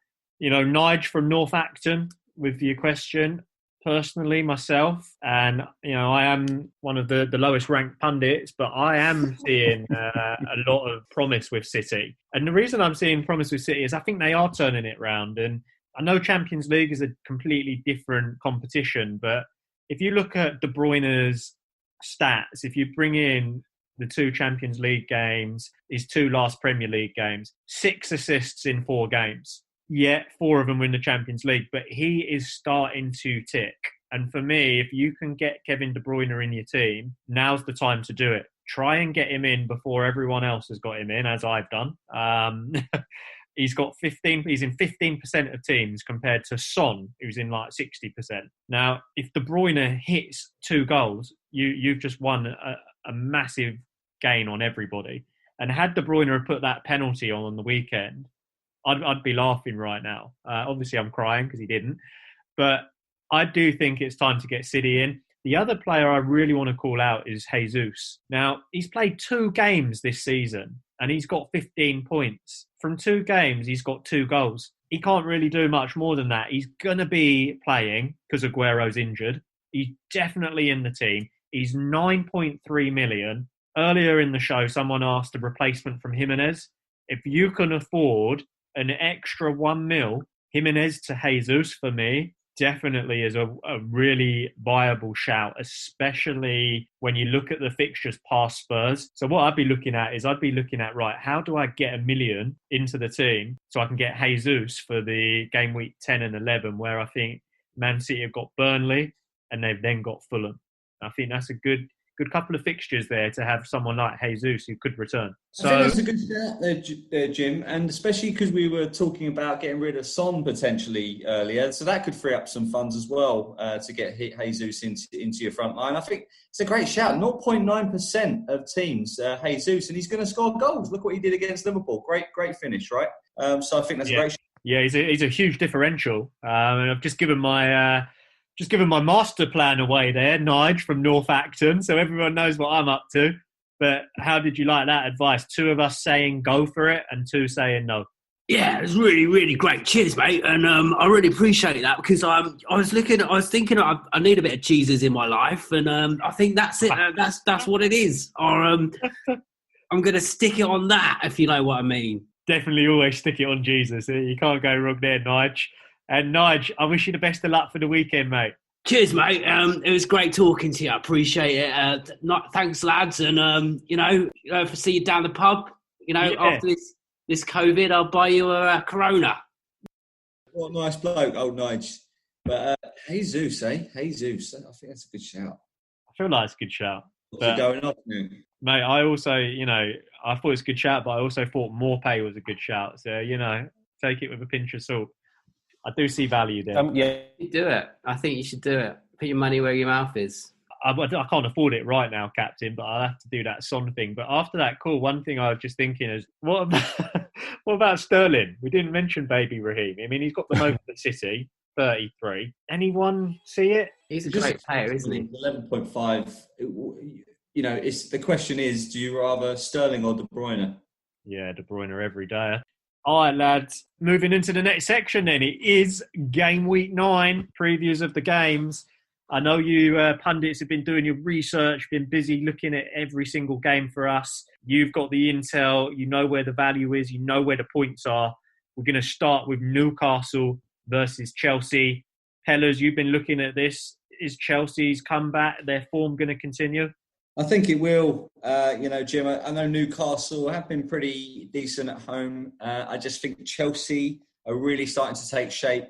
Nige from North Acton with your question. Personally, myself, and I am one of the lowest ranked pundits, but I am seeing a lot of promise with City. And the reason I'm seeing promise with City is I think they are turning it round. And I know Champions League is a completely different competition, but if you look at De Bruyne's stats, if you bring in the 2 Champions League games, his 2 last Premier League games, 6 assists in 4 games. Yet 4 of them were in the Champions League, but he is starting to tick. And for me, if you can get Kevin De Bruyne in your team, now's the time to do it. Try and get him in before everyone else has got him in, as I've done. He's in 15% of teams compared to Son, who's in like 60%. Now, if De Bruyne hits 2 goals, you've just won a massive gain on everybody. And had De Bruyne have put that penalty on the weekend, I'd be laughing right now. Obviously, I'm crying because he didn't. But I do think it's time to get City in. The other player I really want to call out is Jesus. Now, he's played 2 games this season and he's got 15 points. From 2 games, he's got 2 goals. He can't really do much more than that. He's going to be playing because Aguero's injured. He's definitely in the team. He's 9.3 million. Earlier in the show, someone asked a replacement from Jimenez. If you can afford an extra 1 mil, Jimenez to Jesus for me definitely is a really viable shout, especially when you look at the fixtures past Spurs. So what I'd be looking at, right, how do I get 1 million into the team so I can get Jesus for the game week 10 and 11, where I think Man City have got Burnley and they've then got Fulham. I think that's a good couple of fixtures there to have someone like Jesus who could return. So I think that's a good shout there, Jim, and especially because we were talking about getting rid of Son potentially earlier, so that could free up some funds as well to get Jesus into your front line. I think it's a great shout. 0.9% of teams, Jesus, and he's going to score goals. Look what he did against Liverpool. Great finish, right? So I think that's a great shout. Yeah, he's a huge differential. And I've just given my master plan away there, Nige from North Acton, so everyone knows what I'm up to. But how did you like that advice? 2 of us saying go for it and 2 saying no. Yeah, it was really, really great. Cheers, mate. And I really appreciate that because I was thinking I need a bit of cheeses in my life, and I think that's it. That's what it is. Or I'm going to stick it on that, if you know what I mean. Definitely always stick it on Jesus. You can't go wrong there, Nige. And Nige, I wish you the best of luck for the weekend, mate. Cheers, mate. It was great talking to you. I appreciate it. Thanks, lads. And, if I see you down the pub, after this COVID, I'll buy you a Corona. What a nice bloke, old Nige. But Jesus, Jesus. I think that's a good shout. I feel like it's a good shout. What's going on, mate? I also, I thought it was a good shout, but I also thought Morpay was a good shout. So, take it with a pinch of salt. I do see value there. Yeah, you do it. I think you should do it. Put your money where your mouth is. I can't afford it right now, Captain, but I'll have to do that Son thing. But after that call, one thing I was just thinking is, what about Sterling? We didn't mention baby Raheem. I mean, he's got the most at City, 33. Anyone see it? He's a great player, isn't he? 11.5. The question is, do you rather Sterling or De Bruyne? Yeah, De Bruyne every day. All right, lads. Moving into the next section then. It is game week 9, previews of the games. I know you pundits have been doing your research, been busy looking at every single game for us. You've got the intel. You know where the value is. You know where the points are. We're going to start with Newcastle versus Chelsea. Pellers, you've been looking at this. Is Chelsea's comeback, their form going to continue? I think it will. Jim, I know Newcastle have been pretty decent at home. I just think Chelsea are really starting to take shape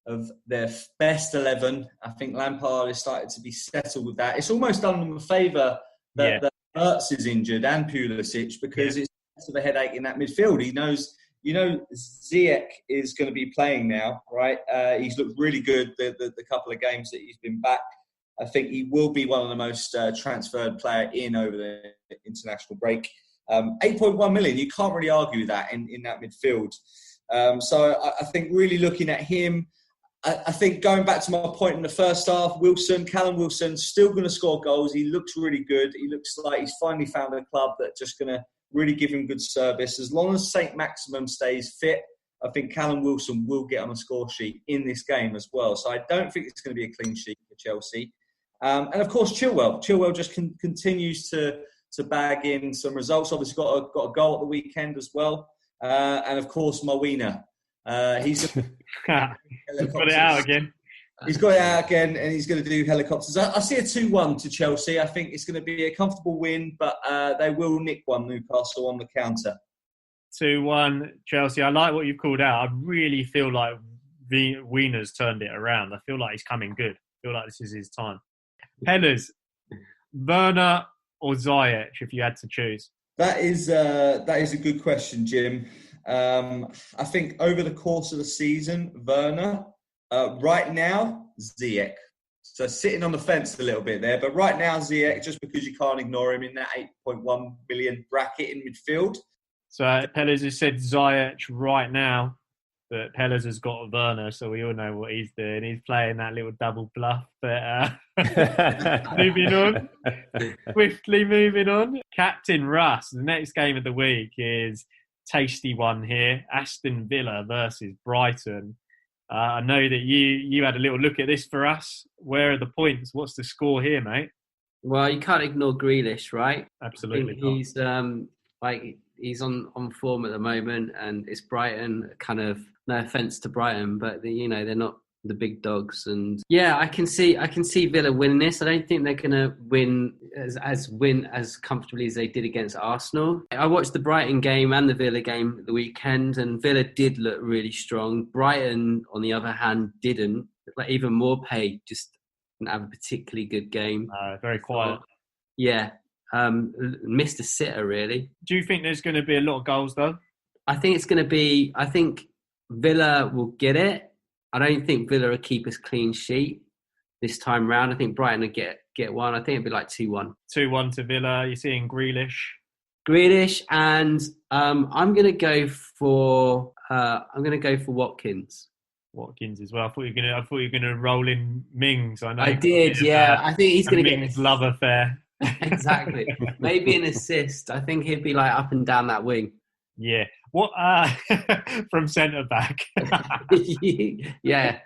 of their best 11. I think Lampard is starting to be settled with that. It's almost done them a favour that Russ is injured and Pulisic, because it's less of a headache in that midfield. He knows, Ziyech is going to be playing now, right? He's looked really good the couple of games that he's been back. I think he will be one of the most transferred player in over the international break. 8.1 million, you can't really argue that in that midfield. So I think really looking at him, I think going back to my point in the first half, Callum Wilson, still going to score goals. He looks really good. He looks like he's finally found a club that's just going to really give him good service. As long as St. Maximum stays fit, I think Callum Wilson will get on a score sheet in this game as well. So I don't think it's going to be a clean sheet for Chelsea. And of course, Chilwell. Chilwell just continues to bag in some results. Obviously got a goal at the weekend as well. And of course, Mawina. He's got it out again. He's got it out again, and he's going to do helicopters. I see a 2-1 to Chelsea. I think it's going to be a comfortable win, but they will nick one, Newcastle, on the counter. 2-1 Chelsea. I like what you've called out. I really feel like Wiener's turned it around. I feel like he's coming good. I feel like this is his time. Pellers, Werner or Ziyech, if you had to choose? That is a good question, Jim. I think over the course of the season, Werner. Right now, Ziyech. So sitting on the fence a little bit there. But right now, Ziyech, just because you can't ignore him in that 8.1 billion bracket in midfield. So Pellers has said Ziyech right now, but Pellers has got Werner, so we all know what he's doing. He's playing that little double bluff. But moving on. Swiftly moving on. Captain Russ, the next game of the week is tasty one here. Aston Villa versus Brighton. I know that you had a little look at this for us. Where are the points? What's the score here, mate? Well, you can't ignore Grealish, right? Absolutely. He's he's on form at the moment, and it's Brighton. Kind of no offense to Brighton, but they're not the big dogs. And yeah, I can see Villa winning this. I don't think they're going to win as comfortably as they did against Arsenal. I watched the Brighton game and the Villa game at the weekend, and Villa did look really strong. Brighton, on the other hand, didn't. Like even Maupay just didn't have a particularly good game. Very quiet. Yeah, missed a sitter really. Do you think there's going to be a lot of goals though? I think Villa will get it. I don't think Villa will keep us clean sheet this time round. I think Brighton will get one. I think it'll be like 2-1. 2-1 to Villa. You're seeing Grealish, and I'm going to go for Watkins. Watkins as well. I thought you were going to roll in Mings. I know. I did. Yeah, I think he's going to get Mings love affair. Exactly. Maybe an assist. I think he'd be like up and down that wing. Yeah. What from centre back? Yeah.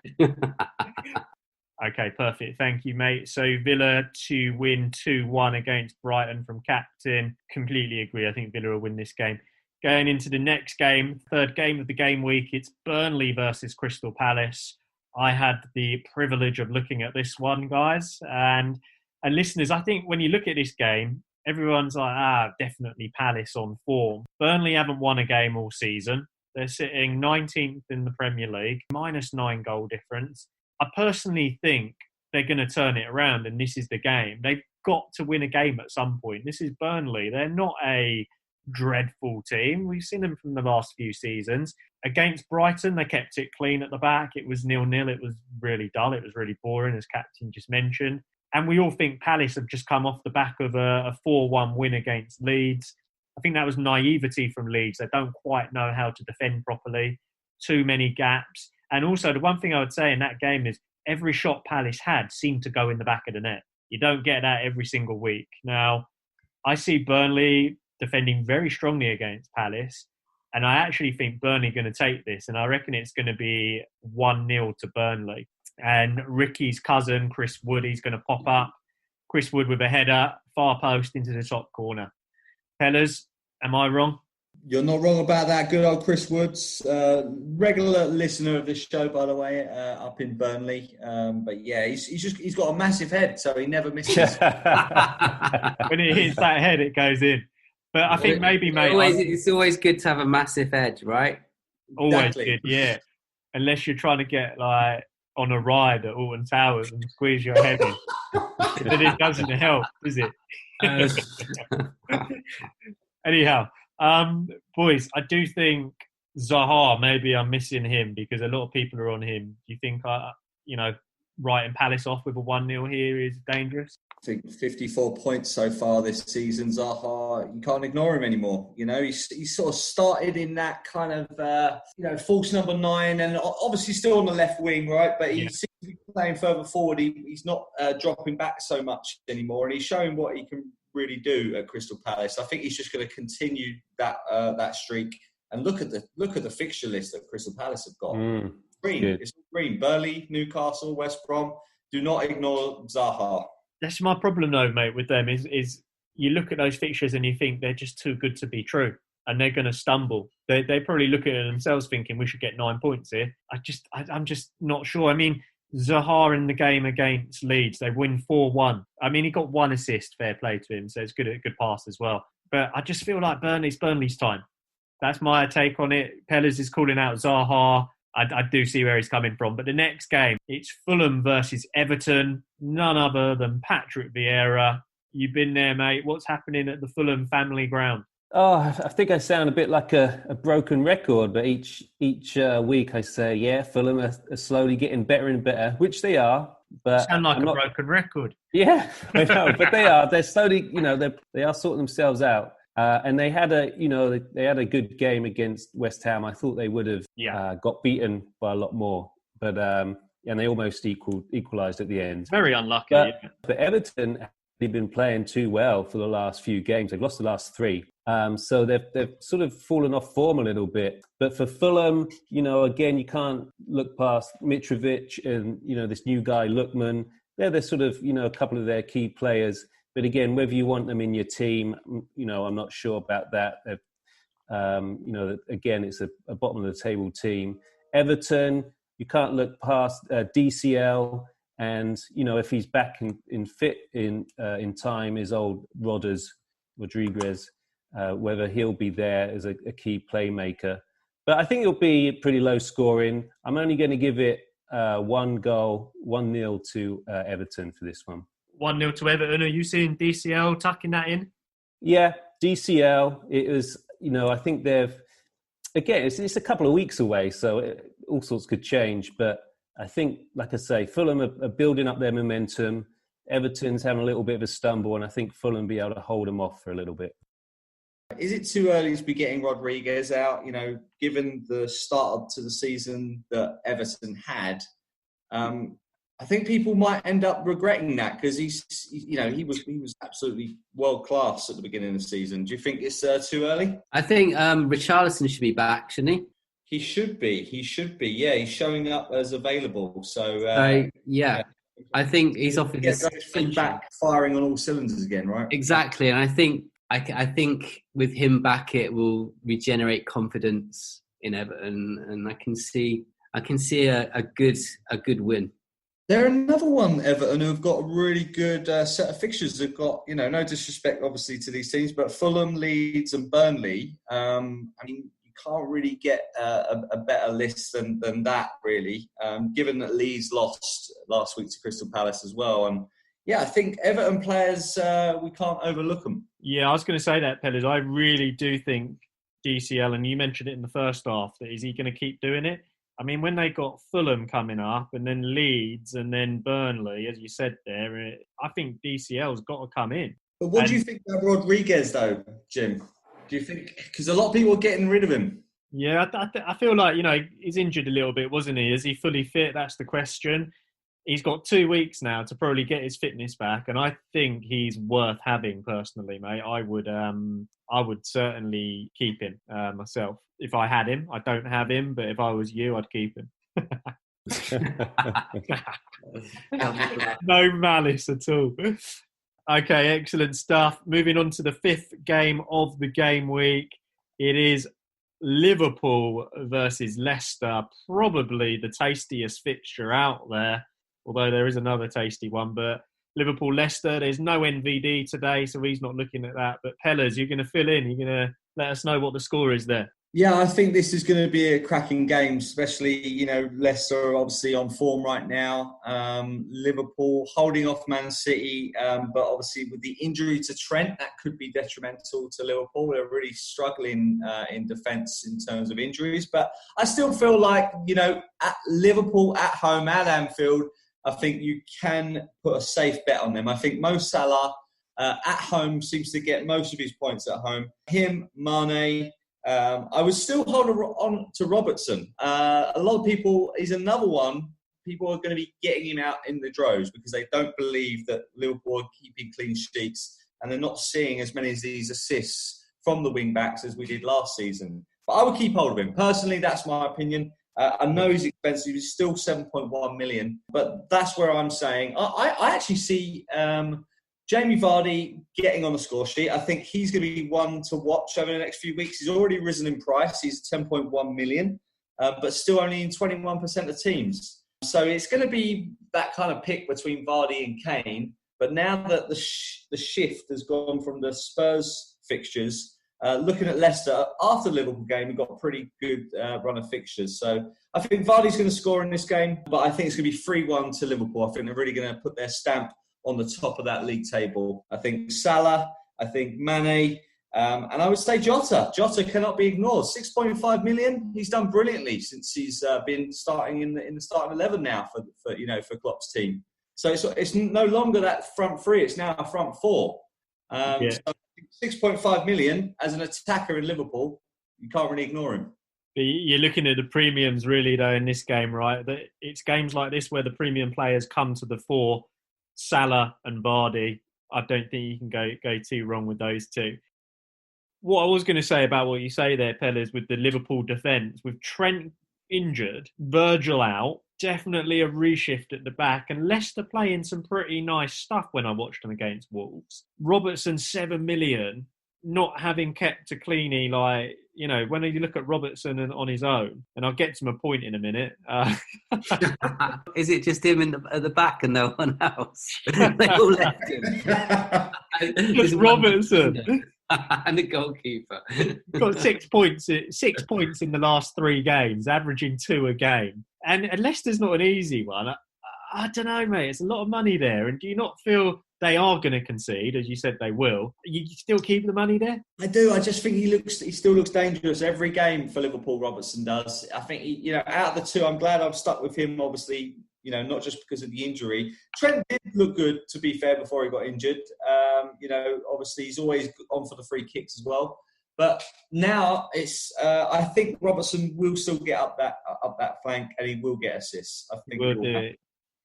Okay, perfect. Thank you, mate. So Villa to win 2-1 against Brighton from captain. Completely agree. I think Villa will win this game. Going into the next game, third game of the game week, it's Burnley versus Crystal Palace. I had the privilege of looking at this one, guys. And listeners, I think when you look at this game, everyone's like, definitely Palace on form. Burnley haven't won a game all season. They're sitting 19th in the Premier League, -9 goal difference. I personally think they're going to turn it around, and this is the game. They've got to win a game at some point. This is Burnley. They're not a dreadful team. We've seen them from the last few seasons. Against Brighton, they kept it clean at the back. It was 0-0. It was really dull. It was really boring, as Captain just mentioned. And we all think Palace have just come off the back of a 4-1 win against Leeds. I think that was naivety from Leeds. They don't quite know how to defend properly. Too many gaps. And also, the one thing I would say in that game is every shot Palace had seemed to go in the back of the net. You don't get that every single week. Now, I see Burnley defending very strongly against Palace. And I actually think Burnley are going to take this. And I reckon it's going to be 1-0 to Burnley. And Ricky's cousin, Chris Wood, he's going to pop up. Chris Wood with a header, far post into the top corner. Pellers, am I wrong? You're not wrong about that. Good old Chris Woods. Regular listener of this show, by the way, up in Burnley. But yeah, he's got a massive head, so he never misses. When it hits that head, it goes in. But I think maybe, mate... It's always good to have a massive head, right? Always good, yeah. unless you're trying to get like on a ride at Alton Towers and squeeze your head in. Then it doesn't help, does it? Anyhow, boys, I do think Zaha, maybe I'm missing him because a lot of people are on him. Do you think, writing Palace off with a 1-0 here is dangerous? I think 54 points so far this season. Zaha, you can't ignore him anymore. He's sort of started in that kind of, false number 9 and obviously still on the left wing, right? But he seems to be playing further forward. He's not dropping back so much anymore, and he's showing what he can really do at Crystal Palace. I think he's just going to continue that streak. And look at the fixture list that Crystal Palace have got. Green. Good. It's green. Burnley, Newcastle, West Brom. Do not ignore Zaha. That's my problem, though, mate, with them is you look at those fixtures and you think they're just too good to be true, and they're going to stumble. They probably look at it themselves thinking we should get 9 points here. I'm just not sure. I mean, Zaha in the game against Leeds, they win 4-1. I mean, he got 1 assist, fair play to him, so it's good pass as well. But I just feel like Burnley's time. That's my take on it. Pellers is calling out Zaha. I do see where he's coming from. But the next game, it's Fulham versus Everton. None other than Patrick Viera. You've been there, mate. What's happening at the Fulham family ground? Oh, I think I sound a bit like a broken record, but each week I say, yeah, Fulham are slowly getting better and better, which they are. But you sound like a broken record. Yeah, I know, but they are. They're slowly, they are sorting themselves out. And they had a good game against West Ham. I thought they would have got beaten by a lot more, but and they almost equalised at the end. Very unlucky. But Everton, they've been playing too well for the last few games. They've lost the last 3, so they've sort of fallen off form a little bit. But for Fulham, again, you can't look past Mitrovic and this new guy Lookman. They're sort of a couple of their key players. But again, whether you want them in your team, I'm not sure about that. Again, it's a bottom of the table team. Everton, you can't look past DCL, and if he's back in fit in time, his old Rodriguez, whether he'll be there as a key playmaker. But I think it'll be pretty low scoring. I'm only going to give it 1 goal, 1-0 to Everton for this one. 1-0 to Everton. Are you seeing DCL tucking that in? Yeah, DCL. It was, I think it's a couple of weeks away, so all sorts could change. But I think, like I say, Fulham are building up their momentum. Everton's having a little bit of a stumble, and I think Fulham will be able to hold them off for a little bit. Is it too early to be getting Rodriguez out? Given the start to the season that Everton had, I think people might end up regretting that because he was absolutely world class at the beginning of the season. Do you think it's too early? I think Richarlison should be back, shouldn't he? He should be. Yeah, he's showing up as available. So I think he's off with this back firing on all cylinders again, right? Exactly, and I think with him back, it will regenerate confidence in Everton, and I can see a good win. They're another one, Everton, who have got a really good set of fixtures. They've got, no disrespect, obviously, to these teams, but Fulham, Leeds and Burnley, you can't really get a better list than that, really, given that Leeds lost last week to Crystal Palace as well. And, I think Everton players, we can't overlook them. Yeah, I was going to say that, Pellers. I really do think DCL, and you mentioned it in the first half, that is he going to keep doing it? I mean, when they got Fulham coming up and then Leeds and then Burnley, as you said there, I think DCL's got to come in. But what do you think about Rodriguez, though, Jim? Do you think... Because a lot of people are getting rid of him. Yeah, I feel like, he's injured a little bit, wasn't he? Is he fully fit? That's the question. He's got 2 weeks now to probably get his fitness back, and I think he's worth having personally, mate. I would certainly keep him myself. If I had him, I don't have him, but if I was you, I'd keep him. No malice at all. Okay, excellent stuff. Moving on to the 5th game of the game week. It is Liverpool versus Leicester, probably the tastiest fixture out there, although there is another tasty one. But Liverpool-Leicester, there's no NVD today, so he's not looking at that. But Pellers, you're going to fill in. You're going to let us know what the score is there. Yeah, I think this is going to be a cracking game, especially, Leicester are obviously on form right now. Liverpool holding off Man City, but obviously with the injury to Trent, that could be detrimental to Liverpool. They're really struggling in defence in terms of injuries. But I still feel like, at Liverpool, at home, at Anfield, I think you can put a safe bet on them. I think Mo Salah at home seems to get most of his points at home. Him, Mane. I would still hold on to Robertson. A lot of people, he's another one. People are going to be getting him out in the droves because they don't believe that Liverpool are keeping clean sheets and they're not seeing as many of these assists from the wing backs as we did last season. But I would keep hold of him. Personally, that's my opinion. I know he's expensive. He's still 7.1 million. But that's where I'm saying I actually see Jamie Vardy getting on the score sheet. I think he's going to be one to watch over the next few weeks. He's already risen in price. He's 10.1 million, but still only in 21% of teams. So it's going to be that kind of pick between Vardy and Kane. But now that the shift has gone from the Spurs fixtures, looking at Leicester, after the Liverpool game, we've got a pretty good run of fixtures. So I think Vardy's going to score in this game, but I think it's going to be 3-1 to Liverpool. I think they're really going to put their stamp on the top of that league table. I think Salah, I think Mane, and I would say Jota. Jota cannot be ignored. 6.5 million. He's done brilliantly since he's been starting in the starting 11 now for Klopp's team. So it's no longer that front three. It's now a front four. So 6.5 million as an attacker in Liverpool, you can't really ignore him. You're looking at the premiums really though in this game, right? It's games like this where the premium players come to the fore. Salah and Vardy, I don't think you can go too wrong with those two. What I was going to say about what you say there, Peller, is with the Liverpool defence, with Trent injured, Virgil out, definitely a reshift at the back, and Leicester playing some pretty nice stuff when I watched them against Wolves. Robertson, 7 million, not having kept a cleanie, when you look at Robertson on his own, and I'll get to my point in a minute. Is it just him at the back and no one else? They all left him. Just Robertson. And the goalkeeper. Got 6 points in the last 3 games, averaging 2 a game. And Leicester's not an easy one. I don't know, mate. It's a lot of money there. And do you not feel they are going to concede, as you said they will? You still keep the money there? I do. I just think he still looks dangerous every game for Liverpool. Robertson does. I think out of the two, I'm glad I've stuck with him. Obviously, not just because of the injury. Trent did look good, to be fair, before he got injured. Obviously he's always on for the free kicks as well. But now it's. I think Robertson will still get up that flank, and he will get assists. I think he will.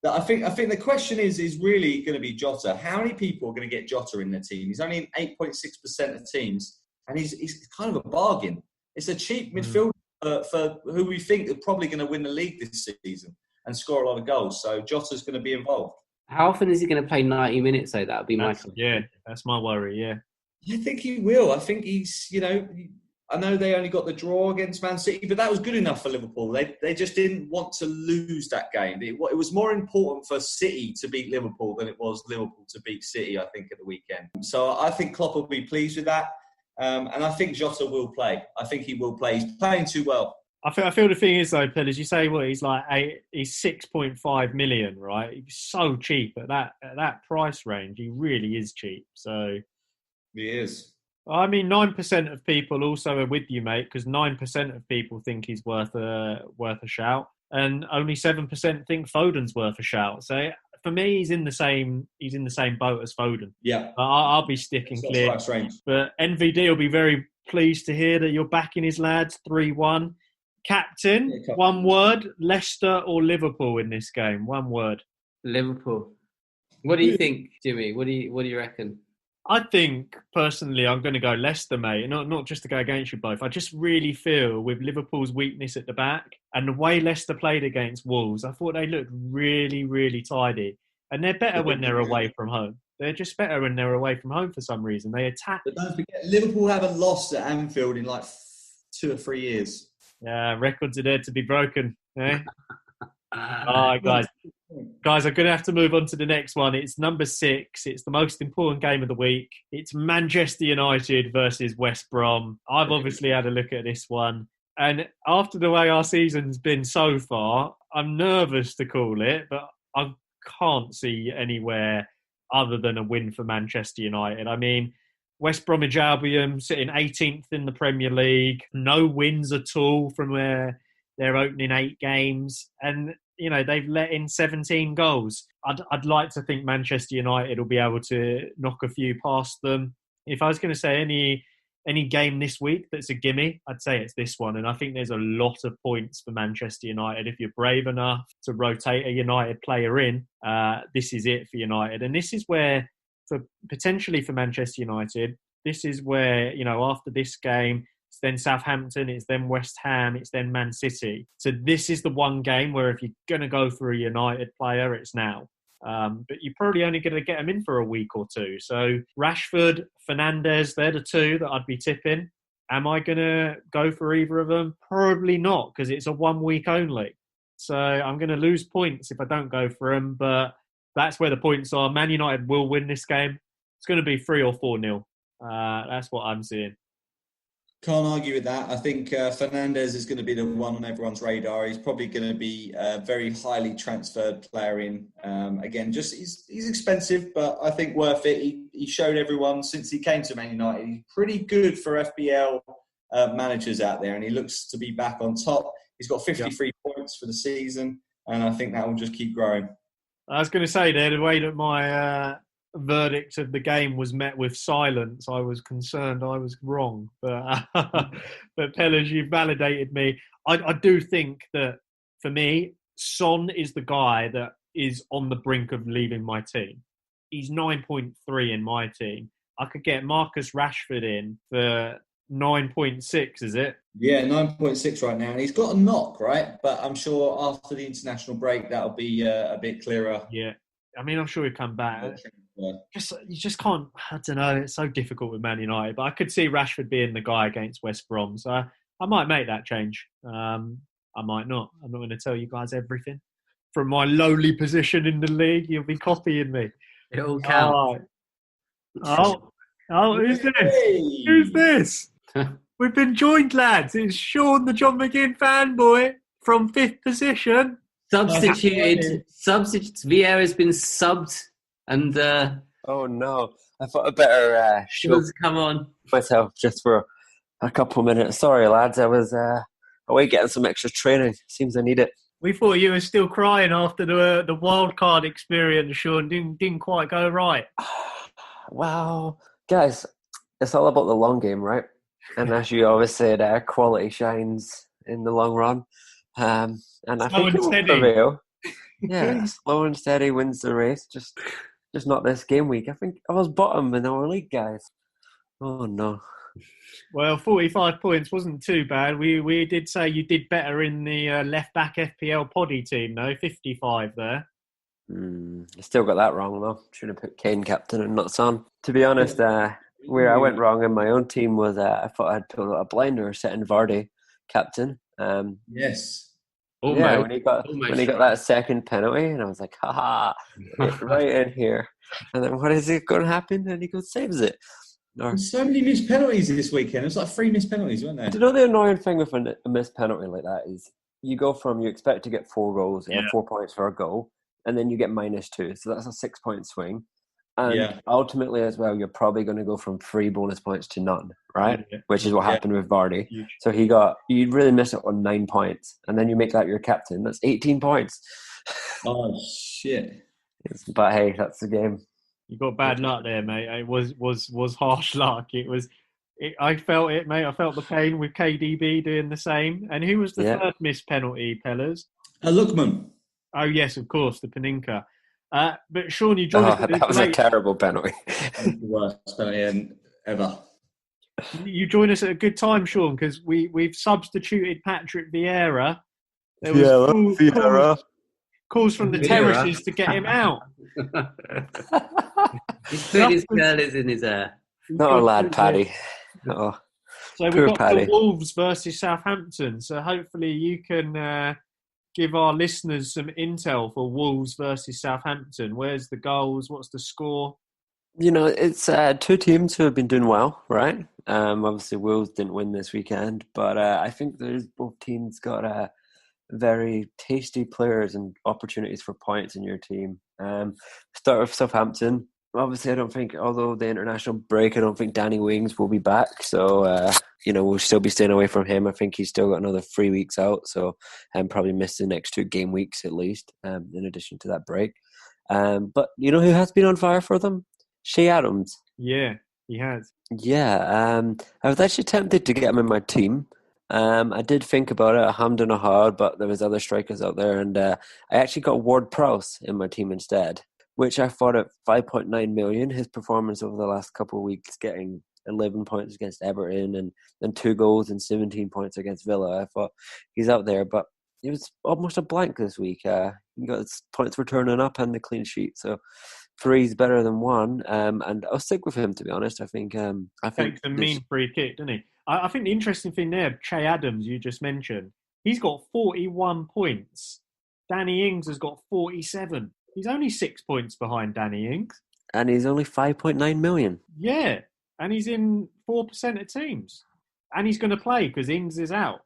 I think the question is really going to be Jota. How many people are going to get Jota in their team? He's only in 8.6% of teams, and he's kind of a bargain. It's a cheap midfielder for who we think are probably going to win the league this season and score a lot of goals. So Jota's going to be involved. How often is he going to play 90 minutes, though? That would be my question. Yeah, that's my worry, yeah. I think he will. I think he's, I know they only got the draw against Man City, but that was good enough for Liverpool. They just didn't want to lose that game. It was more important for City to beat Liverpool than it was Liverpool to beat City, I think, at the weekend. So I think Klopp will be pleased with that. And I think Jota will play. I think he will play. He's playing too well. I feel the thing is, though, Peller, as you say, he's 6.5 million, right? He's so cheap at that price range. He really is cheap. So he is. I mean, 9% of people also are with you, mate, because 9% of people think he's worth a shout, and only 7% think Foden's worth a shout. So for me, he's in the same boat as Foden. Yeah, I'll be sticking clear. But NVD will be very pleased to hear that you're backing his lads 3-1. Captain, one word: Leicester or Liverpool in this game? One word. Liverpool. What do you think, Jimmy? What do you reckon? I think, personally, I'm going to go Leicester, mate. Not just to go against you both. I just really feel with Liverpool's weakness at the back and the way Leicester played against Wolves, I thought they looked really, really tidy. And they're better when they're away from home. They're just better when they're away from home for some reason. They attack. But don't forget, Liverpool haven't lost at Anfield in 2 or 3 years. Yeah, records are there to be broken. Eh? All right, guys. Guys, I'm going to have to move on to the next one. It's number 6. It's the most important game of the week. It's Manchester United versus West Brom. I've obviously had a look at this one. And after the way our season's been so far, I'm nervous to call it, but I can't see anywhere other than a win for Manchester United. I mean, West Bromwich Albion sitting 18th in the Premier League, no wins at all from their opening 8 games, and you know they've let in 17 goals. I'd like to think Manchester United will be able to knock a few past them. If I was going to say any game this week that's a gimme, I'd say it's this one. And I think there's a lot of points for Manchester United. If you're brave enough to rotate a United player in, this is it for United. And this is where, potentially for Manchester United, this is where, you know, after this game, it's then Southampton, it's then West Ham, it's then Man City. So this is the one game where if you're going to go for a United player, it's now. But you're probably only going to get them in for a week or two. So Rashford, Fernandes, they're the 2 that I'd be tipping. Am I going to go for either of them? Probably not, because it's a 1 week only. So I'm going to lose points if I don't go for them. But that's where the points are. Man United will win this game. It's going to be 3 or 4-0. That's what I'm seeing. Can't argue with that. I think Fernandes is going to be the one on everyone's radar. He's probably going to be a very highly transferred player in. Again, just he's expensive, but I think worth it. He showed everyone since he came to Man United. He's pretty good for FPL managers out there, and he looks to be back on top. He's got 53 points for the season, and I think that will just keep growing. I was going to say there, the way that my verdict of the game was met with silence, I was concerned I was wrong. But Pellers, you've validated me. I do think that, for me, Son is the guy that is on the brink of leaving my team. He's 9.3 in my team. I could get Marcus Rashford in for 9.6, is it? Yeah, 9.6 right now. And he's got a knock, right? But I'm sure after the international break, that'll be a bit clearer. Yeah. I mean, I'm sure he'll come back. Yeah. You just can't, I don't know, it's so difficult with Man United. But I could see Rashford being the guy against West Brom. So I might make that change. I might not. I'm not going to tell you guys everything. From my lowly position in the league, you'll be copying me. It all counts. Oh, who's this? Hey. Who's this? We've been joined, lads. It's Sean, the John McGinn fanboy, from 5th position. Substituted. Vieira's been subbed, and oh no! I thought I better show come on myself just for a couple of minutes. Sorry, lads. I was away getting some extra training. Seems I need it. We thought you were still crying after the wild card experience, Sean. Didn't quite go right. Well, guys, it's all about the long game, right? And as you always said, quality shines in the long run. And I think it will prevail. Yeah, slow and steady wins the race. Just not this game week. I think I was bottom in our league, guys. Oh no. Well, 45 points wasn't too bad. We did say you did better in the left back FPL poddy team, though. 55 there. I still got that wrong though. Should have put Kane captain and not Son. To be honest, where I went wrong in my own team was I thought I'd pulled a blinder setting Vardy captain. Yes. Yeah, when he got that second penalty, and I was like, "Ha ha!" Right in here. And then what is it going to happen? And he goes saves it. There's so many missed penalties this weekend. It was like 3 missed penalties, weren't there? Do you know the annoying thing with a missed penalty like that is you go from you expect to get 4 goals, you have 4 points for a goal, and then you get -2, so that's a 6-point swing. And ultimately, as well, you're probably going to go from 3 bonus points to none, right? Yeah. Which is what happened with Vardy. Huge. So you really miss it on 9 points, and then you make that your captain. That's 18 points. Oh shit! But hey, that's the game. You got bad luck there, mate. It was harsh luck. I felt it, mate. I felt the pain with KDB doing the same. And who was the third missed penalty, Pellers? Lookman. Oh yes, of course, the Paninka. But Sean, you joined us. That was a terrible penalty. The worst penalty ever. You joined us at a good time, Sean, because we've substituted Patrick Viera. There was Viera. Calls from the terraces to get him out. He's put his curlers in his hair. Not a lad, Paddy. Oh, so we've got Paddy. The Wolves versus Southampton. So hopefully you can give our listeners some intel for Wolves versus Southampton? Where's the goals? What's the score? It's two teams who have been doing well, right? Obviously, Wolves didn't win this weekend, but I think both teams got very tasty players and opportunities for points in your team. Start with Southampton. Obviously, I don't think, although the international break, I don't think Danny Wings will be back. So, we'll still be staying away from him. I think he's still got another 3 weeks out. So, probably miss the next 2 game weeks at least, in addition to that break. But you know who has been on fire for them? Shea Adams. Yeah, he has. Yeah, I was actually tempted to get him in my team. I did think about it. I hammed and a hard, but there was other strikers out there, and I actually got Ward-Prowse in my team instead, which I thought at 5.9 million. His performance over the last couple of weeks, getting 11 points against Everton and 2 goals and 17 points against Villa. I thought he's out there, but he was almost a blank this week. He got his points for turning up and the clean sheet, so 3 is better than 1, and I'll stick with him, to be honest. I think takes a mean free kick, doesn't he? I think the interesting thing there, Che Adams, you just mentioned, he's got 41 points. Danny Ings has got 47. He's only 6 points behind Danny Ings. And he's only 5.9 million. Yeah, and he's in 4% of teams. And he's going to play because Ings is out.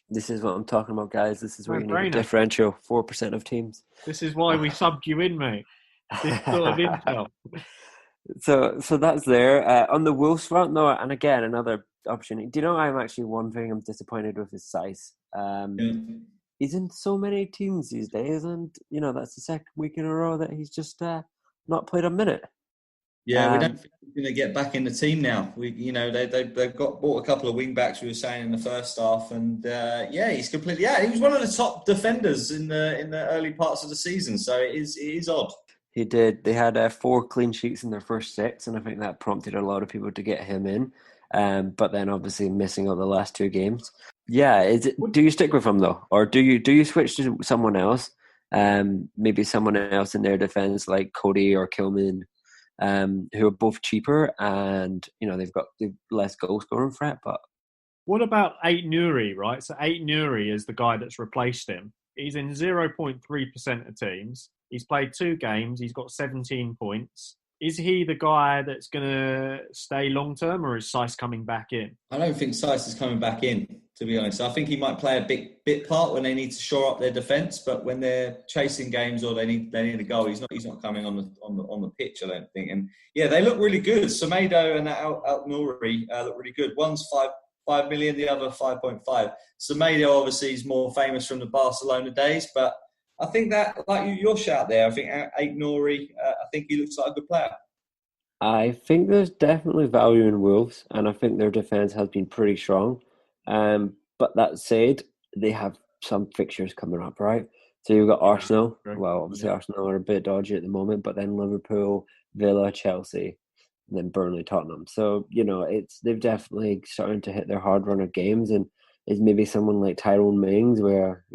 This is what I'm talking about, guys. This is where you need a differential, 4% of teams. This is why we subbed you in, mate. This sort of intel. So that's there. On the Wolves front, though, and again, another opportunity. Do you know, one thing I'm disappointed with is size. He's in so many teams these days, and, that's the second week in a row that he's just not played a minute. Yeah, we don't think he's going to get back in the team now. They've bought a couple of wing backs, we were saying, in the first half, and he's completely out. He was one of the top defenders in the early parts of the season, so it is odd. He did. They had 4 clean sheets in their first 6, and I think that prompted a lot of people to get him in. But then obviously missing out the last 2 games. Yeah, do you stick with him though, or do you switch to someone else? Maybe someone else in their defence, like Cody or Kilman, who are both cheaper, and they've less goal scoring threat. But what about Ait Nouri? Right, so Ait Nouri is the guy that's replaced him. He's in 0.3% of teams. He's played 2 games. He's got 17 points. Is he the guy that's going to stay long term, or is Saiss coming back in? I don't think Saiss is coming back in, to be honest. I think he might play a bit part when they need to shore up their defence, but when they're chasing games or they need a goal, he's not coming on the pitch, I don't think. And yeah, they look really good. Semedo and Ait Nouri look really good. One's 5 million, the other 5.5. Semedo obviously is more famous from the Barcelona days, but I think that, like your shout there, I think Ait Nouri, I think he looks like a good player. I think there's definitely value in Wolves, and I think their defence has been pretty strong. But that said, they have some fixtures coming up, right? So you've got Arsenal. Well, obviously Arsenal are a bit dodgy at the moment, but then Liverpool, Villa, Chelsea, and then Burnley, Tottenham. So, they've definitely starting to hit their hard run of games, and is maybe someone like Tyrone Mings where,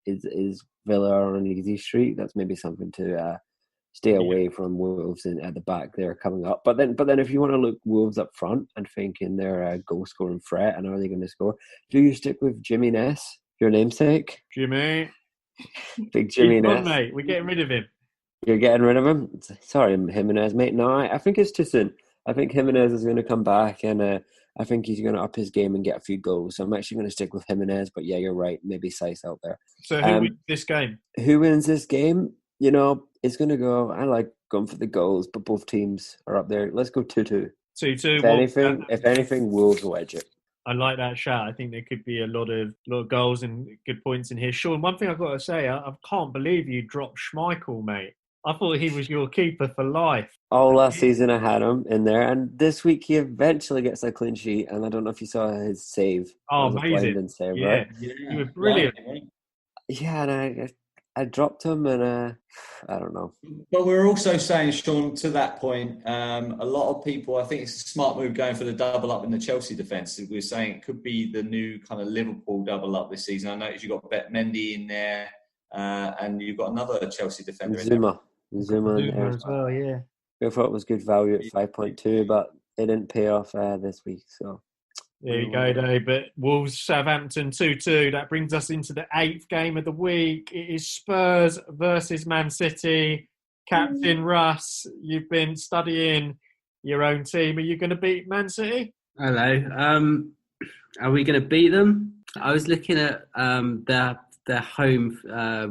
is Villa on an easy streak? That's maybe something to stay away from Wolves at the back there coming up. But then if you want to look Wolves up front and think in their goal scoring threat and are they going to score, do you stick with Jimmy Ness, your namesake? Jimmy. Big Jimmy Ness. Mate. We're getting rid of him. You're getting rid of him? Sorry, Jimenez, mate. No, I think it's too soon. I think Jimenez is going to come back, and I think he's going to up his game and get a few goals. So I'm actually going to stick with Jimenez, but yeah, you're right. Maybe Saiss out there. So who wins this game? Who wins this game? It's going to go, I like going for the goals, but both teams are up there. Let's go 2-2. 2-2. If anything, Wolves will edge it. I like that shout. I think there could be a lot of goals and good points in here. Sean, one thing I've got to say, I can't believe you dropped Schmeichel, mate. I thought he was your keeper for life. All last season I had him in there, and this week he eventually gets a clean sheet, and I don't know if you saw his save. Oh, amazing. Save, yeah. Right? You were brilliant. Yeah, and I dropped him, and I don't know. But we're also saying, Sean, to that point, a lot of people, I think it's a smart move going for the double up in the Chelsea defence. We're saying it could be the new kind of Liverpool double up this season. I noticed you've got Mendy in there, and you've got another Chelsea defender in there. Zuma in there as well, yeah. I thought it was good value at 5.2, but it didn't pay off this week. So There you go, Dave. But Wolves, Southampton 2-2. That brings us into the 8th game of the week. It is Spurs versus Man City. Captain Russ, you've been studying your own team. Are you going to beat Man City? Hello. Are we going to beat them? I was looking at their home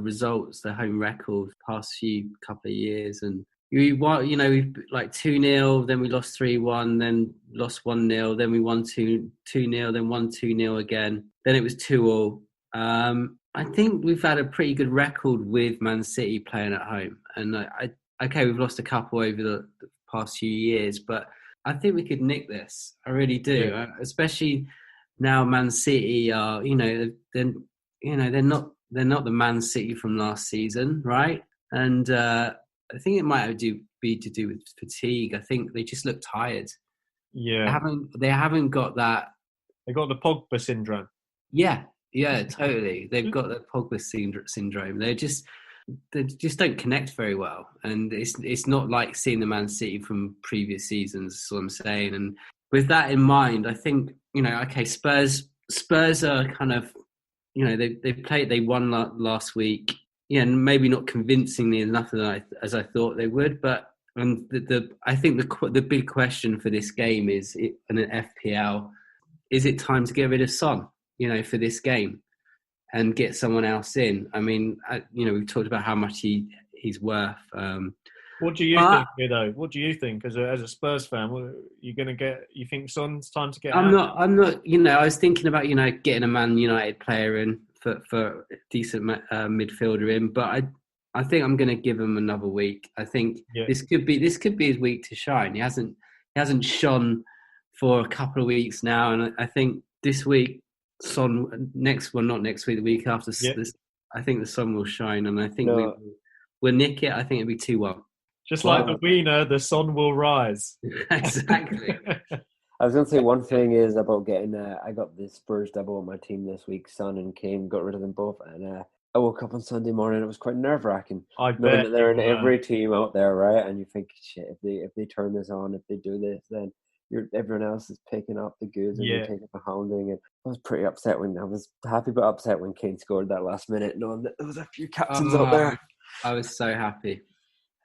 results, their home records, past couple of years, and we won. We like 2-0, then we lost 3-1, then lost 1-0, then we won 2-0, then won 2-0 again. Then it was 2-2. I think we've had a pretty good record with Man City playing at home, and we've lost a couple over the past few years, but I think we could nick this. I really do, especially now. Man City are, they're not the Man City from last season, right? And I think it might be to do with fatigue. I think they just look tired. Yeah, they haven't got that. They got the Pogba syndrome. Yeah, totally. They've got the Pogba syndrome. They just don't connect very well, and it's not like seeing the Man City from previous seasons. That's what I'm saying. And with that in mind, I think Spurs are kind of, they won last week. Yeah, and maybe not convincingly enough as I thought they would, but I think the big question for this game is in an FPL: is it time to get rid of Son? For this game, and get someone else in? I mean, we've talked about how much he's worth. What do you think, though? What do you think as a Spurs fan? What, you going to get? You think Son's time to get? I'm not. I was thinking about getting a Man United player in for a decent midfielder in, but I think I'm going to give him another week. I think this could be his week to shine. He hasn't shone for a couple of weeks now, and I think this week Son not next week, the week after. This, I think the sun will shine, and I think we'll nick it. I think it'll be 2-1. Just like the wiener, the sun will rise. Exactly. I was going to say one thing is about getting. I got the Spurs double on my team this week. Son and Kane, got rid of them both, and I woke up on Sunday morning. It was quite nerve wracking. I knowing bet that they're in every team out there, right? And you think, shit, if they turn this on, if they do this, then everyone else is picking up the goods and you're taking a hounding. And I was pretty upset I was happy but upset when Kane scored that last minute, knowing that there was a few captains out there. I was so happy,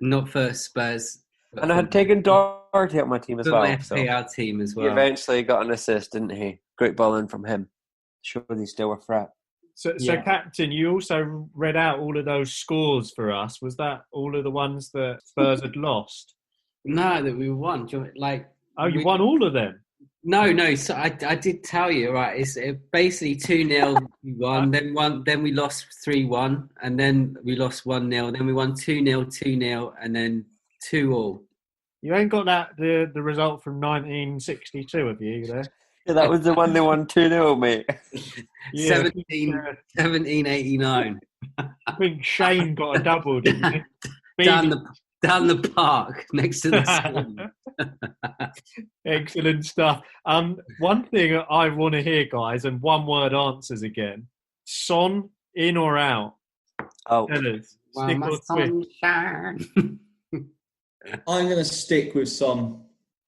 not for Spurs. And I had taken Doherty out my team as well. My FPL team as well. He eventually got an assist, didn't he? Great ball in from him. Sure, he's still a threat. So, Captain, you also read out all of those scores for us. Was that all of the ones that Spurs had lost? No, that we won. You won all of them? No. So I did tell you, right? It's basically 2-0 we won, then we lost 3-1, and then we lost 1-0, then we won 2-0, 2-0, and then 2-2. You ain't got the result from 1962, have you? There. Yeah, that was the one they won 2-0, mate. 1789. I think Shane got a double, didn't he? Down the park next to the school. Excellent stuff. One thing I want to hear, guys, and one-word answers again. Son, in or out? Out. Stick or sunshine. I'm going to stick with Son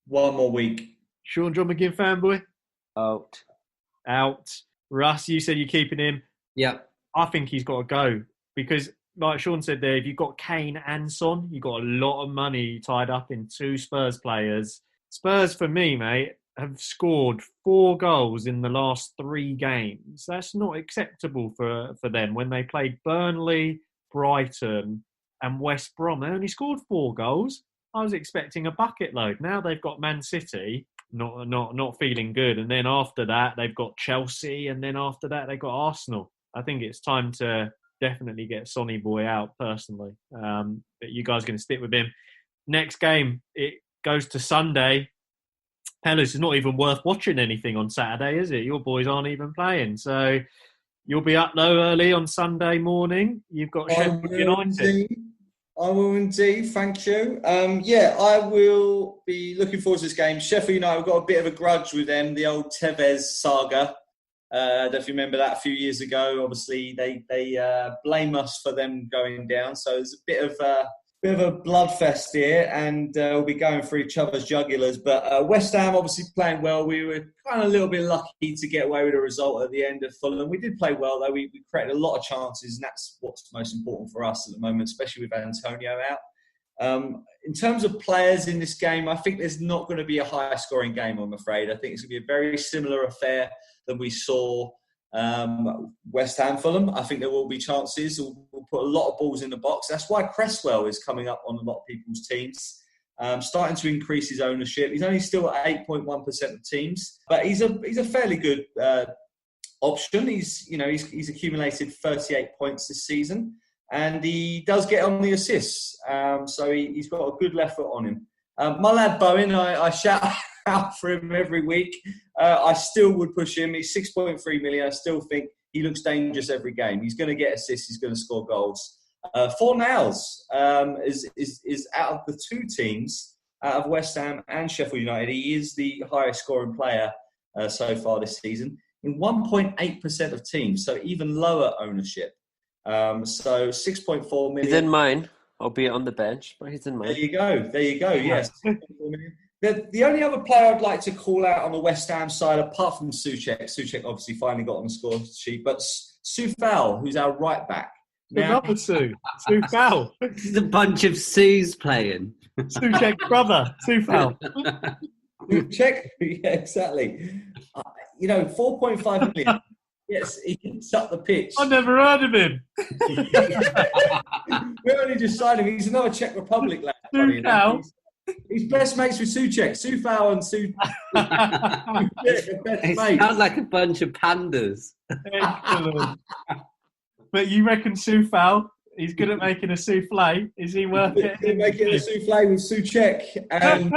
one more week. Sean John McGinn fanboy? Out. Russ, you said you're keeping him. Yep. I think he's got to go because, like Sean said there, if you've got Kane and Son, you've got a lot of money tied up in two Spurs players. Spurs, for me, mate, have scored 4 goals in the last 3 games. That's not acceptable for them. When they played Burnley, Brighton and West Brom, they only scored 4 goals. I was expecting a bucket load. Now they've got Man City, not feeling good. And then after that, they've got Chelsea. And then after that, they've got Arsenal. I think it's time to definitely get Sonny Boy out personally. But you guys are going to stick with him. Next game, it goes to Sunday. Peller's is not even worth watching anything on Saturday, is it? Your boys aren't even playing. So you'll be up low early on Sunday morning. You've got Sheffield United. I will indeed, thank you. I will be looking forward to this game. Sheffield United, I've got a bit of a grudge with them, the old Tevez saga. I don't know if you remember that a few years ago. Obviously, they blame us for them going down. So there's a bit of Bit of a bloodfest here, and we'll be going for each other's jugulars. But West Ham obviously playing well. We were kind of a little bit lucky to get away with a result at the end of Fulham. We did play well, though. We created a lot of chances, and that's what's most important for us at the moment, especially with Antonio out. In terms of players in this game, I think there's not going to be a high-scoring game, I'm afraid. I think it's going to be a very similar affair than we saw West Ham Fulham. I think there will be chances. We'll put a lot of balls in the box. That's why Cresswell is coming up on a lot of people's teams, starting to increase his ownership. He's only still at 8.1% of teams, but he's a fairly good option. He's accumulated 38 points this season, and he does get on the assists. So he's got a good left foot on him. My lad Bowen, I shout out for him every week. I still would push him. He's 6.3 million. I still think he looks dangerous every game. He's going to get assists. He's going to score goals. Fornals is out of the two teams, out of West Ham and Sheffield United. He is the highest scoring player so far this season in 1.8% of teams, so even lower ownership. So 6.4 million. He's in mine, albeit on the bench, but he's in mine. There you go. Yes. The only other player I'd like to call out on the West Ham side, apart from Souček obviously finally got on the score sheet, but Soufal, who's our right back. Another Soufal. There's a bunch of Sues playing. Souček's brother, Soufal. Souček, yeah, exactly. 4.5 million. Yes, he hits up the pitch. I never heard of him. We only just signed him. He's another Czech Republic lad. Soufal. He's best mates with Souček. Soufal and Souček. It sounds like a bunch of pandas. Excellent. But you reckon Soufal, he's good at making a souffle. Is he worth it? They're making a souffle with Souček, and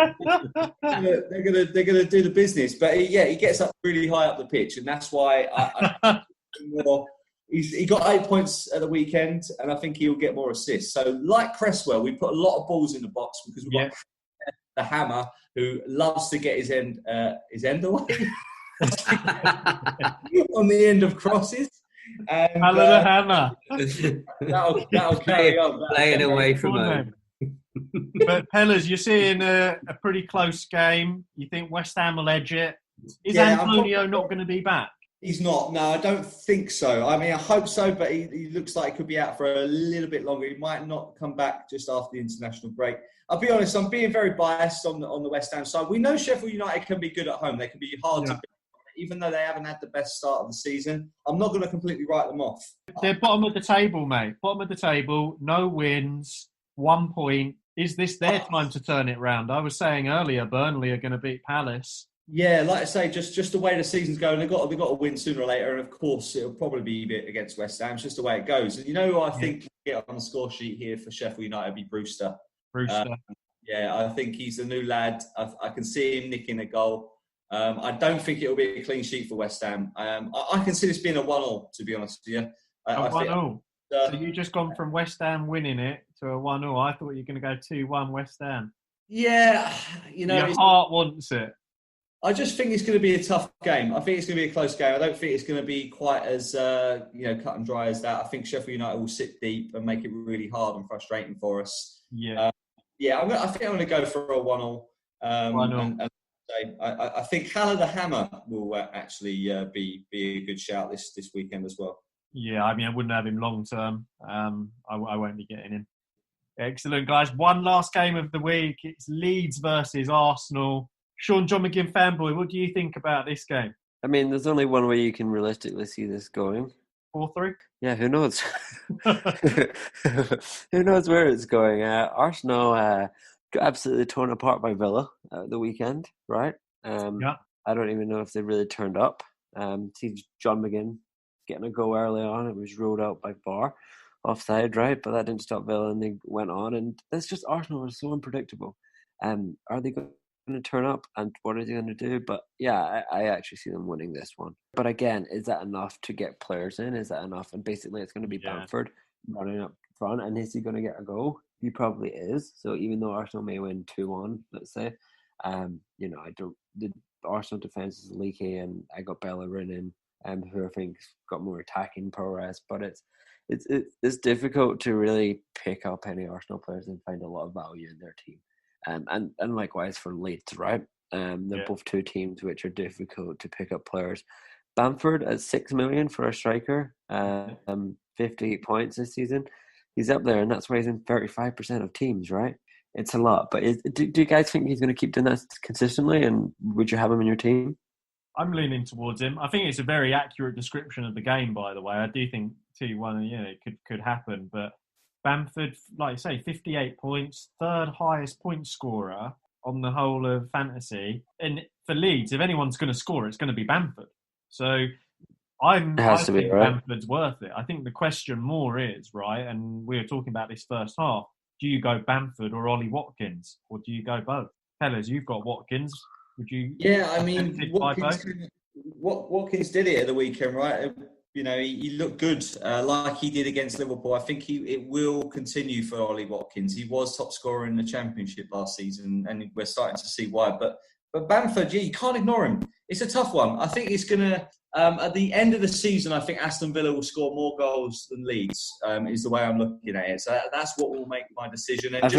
they're gonna do the business. But he gets up really high up the pitch, and that's why he got 8 points at the weekend, and I think he'll get more assists. So, like Cresswell, we put a lot of balls in the box because we've got the hammer who loves to get his end away on the end of crosses. And the hammer. That'll carry on. Playing away from home. But Pellers, you're seeing a pretty close game. You think West Ham will edge it? Is Antonio not going to be back? He's not. No, I don't think so. I mean, I hope so, but he looks like he could be out for a little bit longer. He might not come back just after the international break. I'll be honest, I'm being very biased on the West Ham side. We know Sheffield United can be good at home. They can be hard to beat, even though they haven't had the best start of the season. I'm not going to completely write them off. They're bottom of the table, mate. Bottom of the table, no wins, 1 point. Is this their time to turn it round? I was saying earlier, Burnley are going to beat Palace. Yeah, like I say, just the way the season's going, they've got to win sooner or later, and of course it'll probably be a bit against West Ham. It's just the way it goes. And who I think will get on the score sheet here for Sheffield United will be Brewster. I think he's the new lad. I can see him nicking a goal. I don't think it'll be a clean sheet for West Ham. I can see this being a 1-1, to be honest with you. A 1-0. So you just gone from West Ham winning it to a 1-0. I thought you were going to go 2-1 West Ham. Yeah, your heart wants it. I just think it's going to be a tough game. I think it's going to be a close game. I don't think it's going to be quite as cut and dry as that. I think Sheffield United will sit deep and make it really hard and frustrating for us. Yeah. I think I'm going to go for a 1-0. 1-0. I think Haller the Hammer will actually be a good shout this weekend as well. Yeah, I mean, I wouldn't have him long term. I won't be getting him. Excellent, guys. One last game of the week. It's Leeds versus Arsenal. Sean John McGinn fanboy, what do you think about this game? I mean, there's only one way you can realistically see this going. 4-3? Yeah, who knows? Who knows where it's going? Arsenal got absolutely torn apart by Villa at the weekend, right? I don't even know if they really turned up. See John McGinn getting a goal early on. It was ruled out by VAR, offside, right? But that didn't stop Villa, and they went on. And that's just Arsenal are so unpredictable. Are they going to turn up, and what are they going to do? But yeah, I actually see them winning this one. But again, is that enough to get players in? Is that enough? And basically, it's going to be Bamford running up front, and is he going to get a goal? He probably is. So even though Arsenal may win 2-1, let's say, the Arsenal defense is leaky, and I got Bellerin in, who I think's got more attacking prowess. But it's difficult to really pick up any Arsenal players and find a lot of value in their team, and likewise for Leeds, right? They're both two teams which are difficult to pick up players. Bamford at 6 million for a striker, 58 points this season. He's up there, and that's why he's in 35% of teams, right? It's a lot, but do you guys think he's going to keep doing that consistently? And would you have him in your team? I'm leaning towards him. I think it's a very accurate description of the game, by the way. I do think 2-1, it could happen. But Bamford, like you say, 58 points, third highest point scorer on the whole of fantasy. And for Leeds, if anyone's going to score, it's going to be Bamford. So I think Bamford's worth it. I think the question more is, right, and we were talking about this first half, do you go Bamford or Ollie Watkins? Or do you go both? Pellers, you've got Watkins. Would you? Yeah, I mean, Watkins did it at the weekend, right? He looked good, like he did against Liverpool. I think it will continue for Ollie Watkins. He was top scorer in the Championship last season, and we're starting to see why. But Bamford, you can't ignore him. It's a tough one. I think it's going to, at the end of the season, I think Aston Villa will score more goals than Leeds, is the way I'm looking at it. So that's what will make my decision. And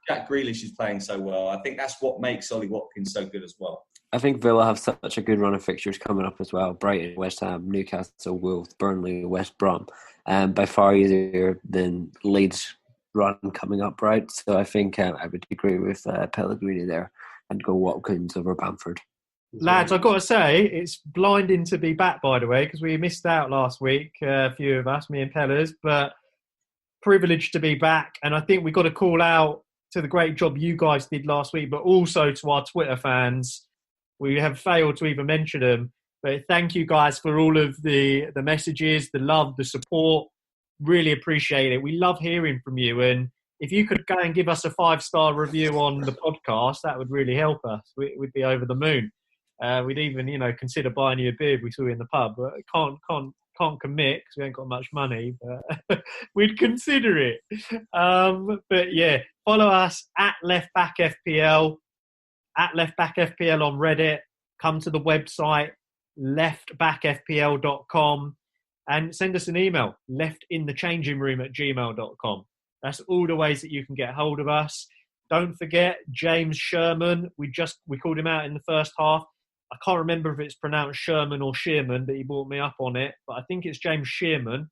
Jack Grealish is playing so well. I think that's what makes Ollie Watkins so good as well. I think Villa have such a good run of fixtures coming up as well. Brighton, West Ham, Newcastle, Wolves, Burnley, West Brom. By far easier than Leeds' run coming up, right? So I think I would agree with Pellegrini there and go Watkins over Bamford. Lads, I've got to say, it's blinding to be back, by the way, because we missed out last week, a few of us, me and Pellers, but privileged to be back. And I think we've got to call out to the great job you guys did last week, but also to our Twitter fans. We have failed to even mention them, but thank you guys for all of the messages, the love, the support. Really appreciate it. We love hearing from you. And if you could go and give us a 5-star review on the podcast, that would really help us. We'd be over the moon. We'd even, consider buying you a beer if we saw you in the pub, but can't commit because we ain't got much money, but we'd consider it. But yeah, follow us at LeftBackFPL, at LeftBackFPL on Reddit. Come to the website, leftbackfpl.com, and send us an email, leftinthechangingroom@gmail.com. That's all the ways that you can get hold of us. Don't forget, James Sherman. We called him out in the first half. I can't remember if it's pronounced Sherman or Shearman, but he brought me up on it. But I think it's James Shearman.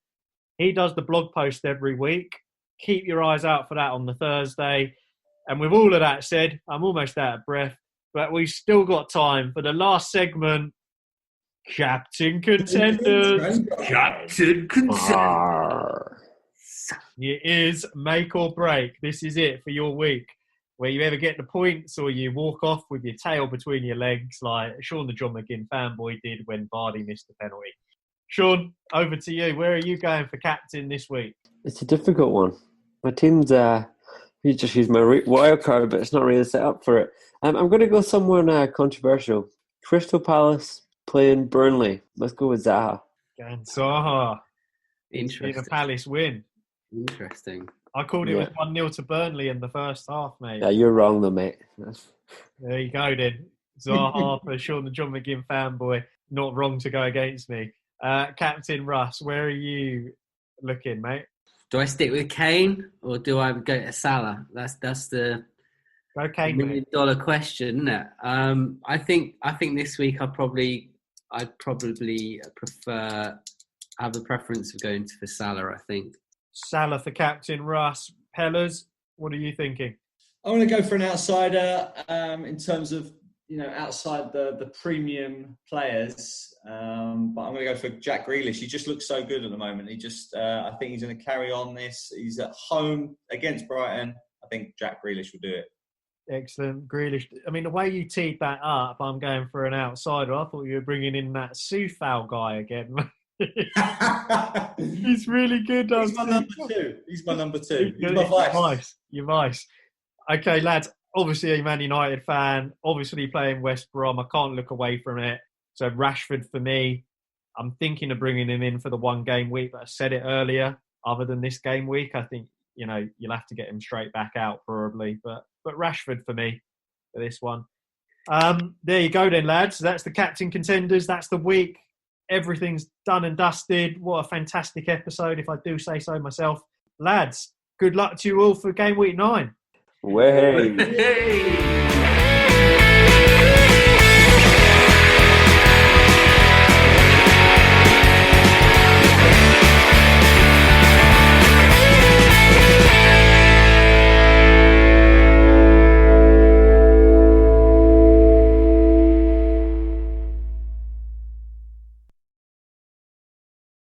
He does the blog post every week. Keep your eyes out for that on the Thursday. And with all of that said, I'm almost out of breath, but we've still got time for the last segment, Captain Contenders. Captain Contenders. It is make or break. This is it for your week, where you either get the points or you walk off with your tail between your legs like Sean the John McGinn fanboy did when Vardy missed the penalty. Sean, over to you. Where are you going for captain this week? It's a difficult one. My team's... you just use my wild card, but it's not really set up for it. I'm going to go somewhere controversial. Crystal Palace playing Burnley. Let's go with Zaha. Going Zaha. Interesting. The Palace win. Interesting. I called it was 1-0 to Burnley in the first half, mate. Yeah, you're wrong though, mate. There you go then. Zaha for Sean the John McGinn fanboy. Not wrong to go against me. Captain Russ, where are you looking, mate? Do I stick with Kane or do I go to Salah? That's the go Kane, $1 million question, isn't it? I think this week I'd probably have a preference of going for Salah. I think Salah for Captain Russ. Pellers, what are you thinking? I want to go for an outsider in terms of outside the premium players, but I'm going to go for Jack Grealish. He just looks so good at the moment. I think he's going to carry on this. He's at home against Brighton. I think Jack Grealish will do it. Excellent. Grealish. I mean, the way you teed that up, I'm going for an outsider. I thought you were bringing in that Soufal guy again. He's really good. He's my number two. He's my vice. You're vice. Okay, lads. Obviously a Man United fan. Obviously playing West Brom. I can't look away from it. So Rashford for me. I'm thinking of bringing him in for the 1 game week, but I said it earlier. Other than this game week, I think you'll have to get him straight back out probably. But Rashford for me for this one. There you go then, lads. That's the Captain Contenders. That's the week. everything's done and dusted. What a fantastic episode, if I do say so myself. Lads, good luck to you all for game week 9. Way.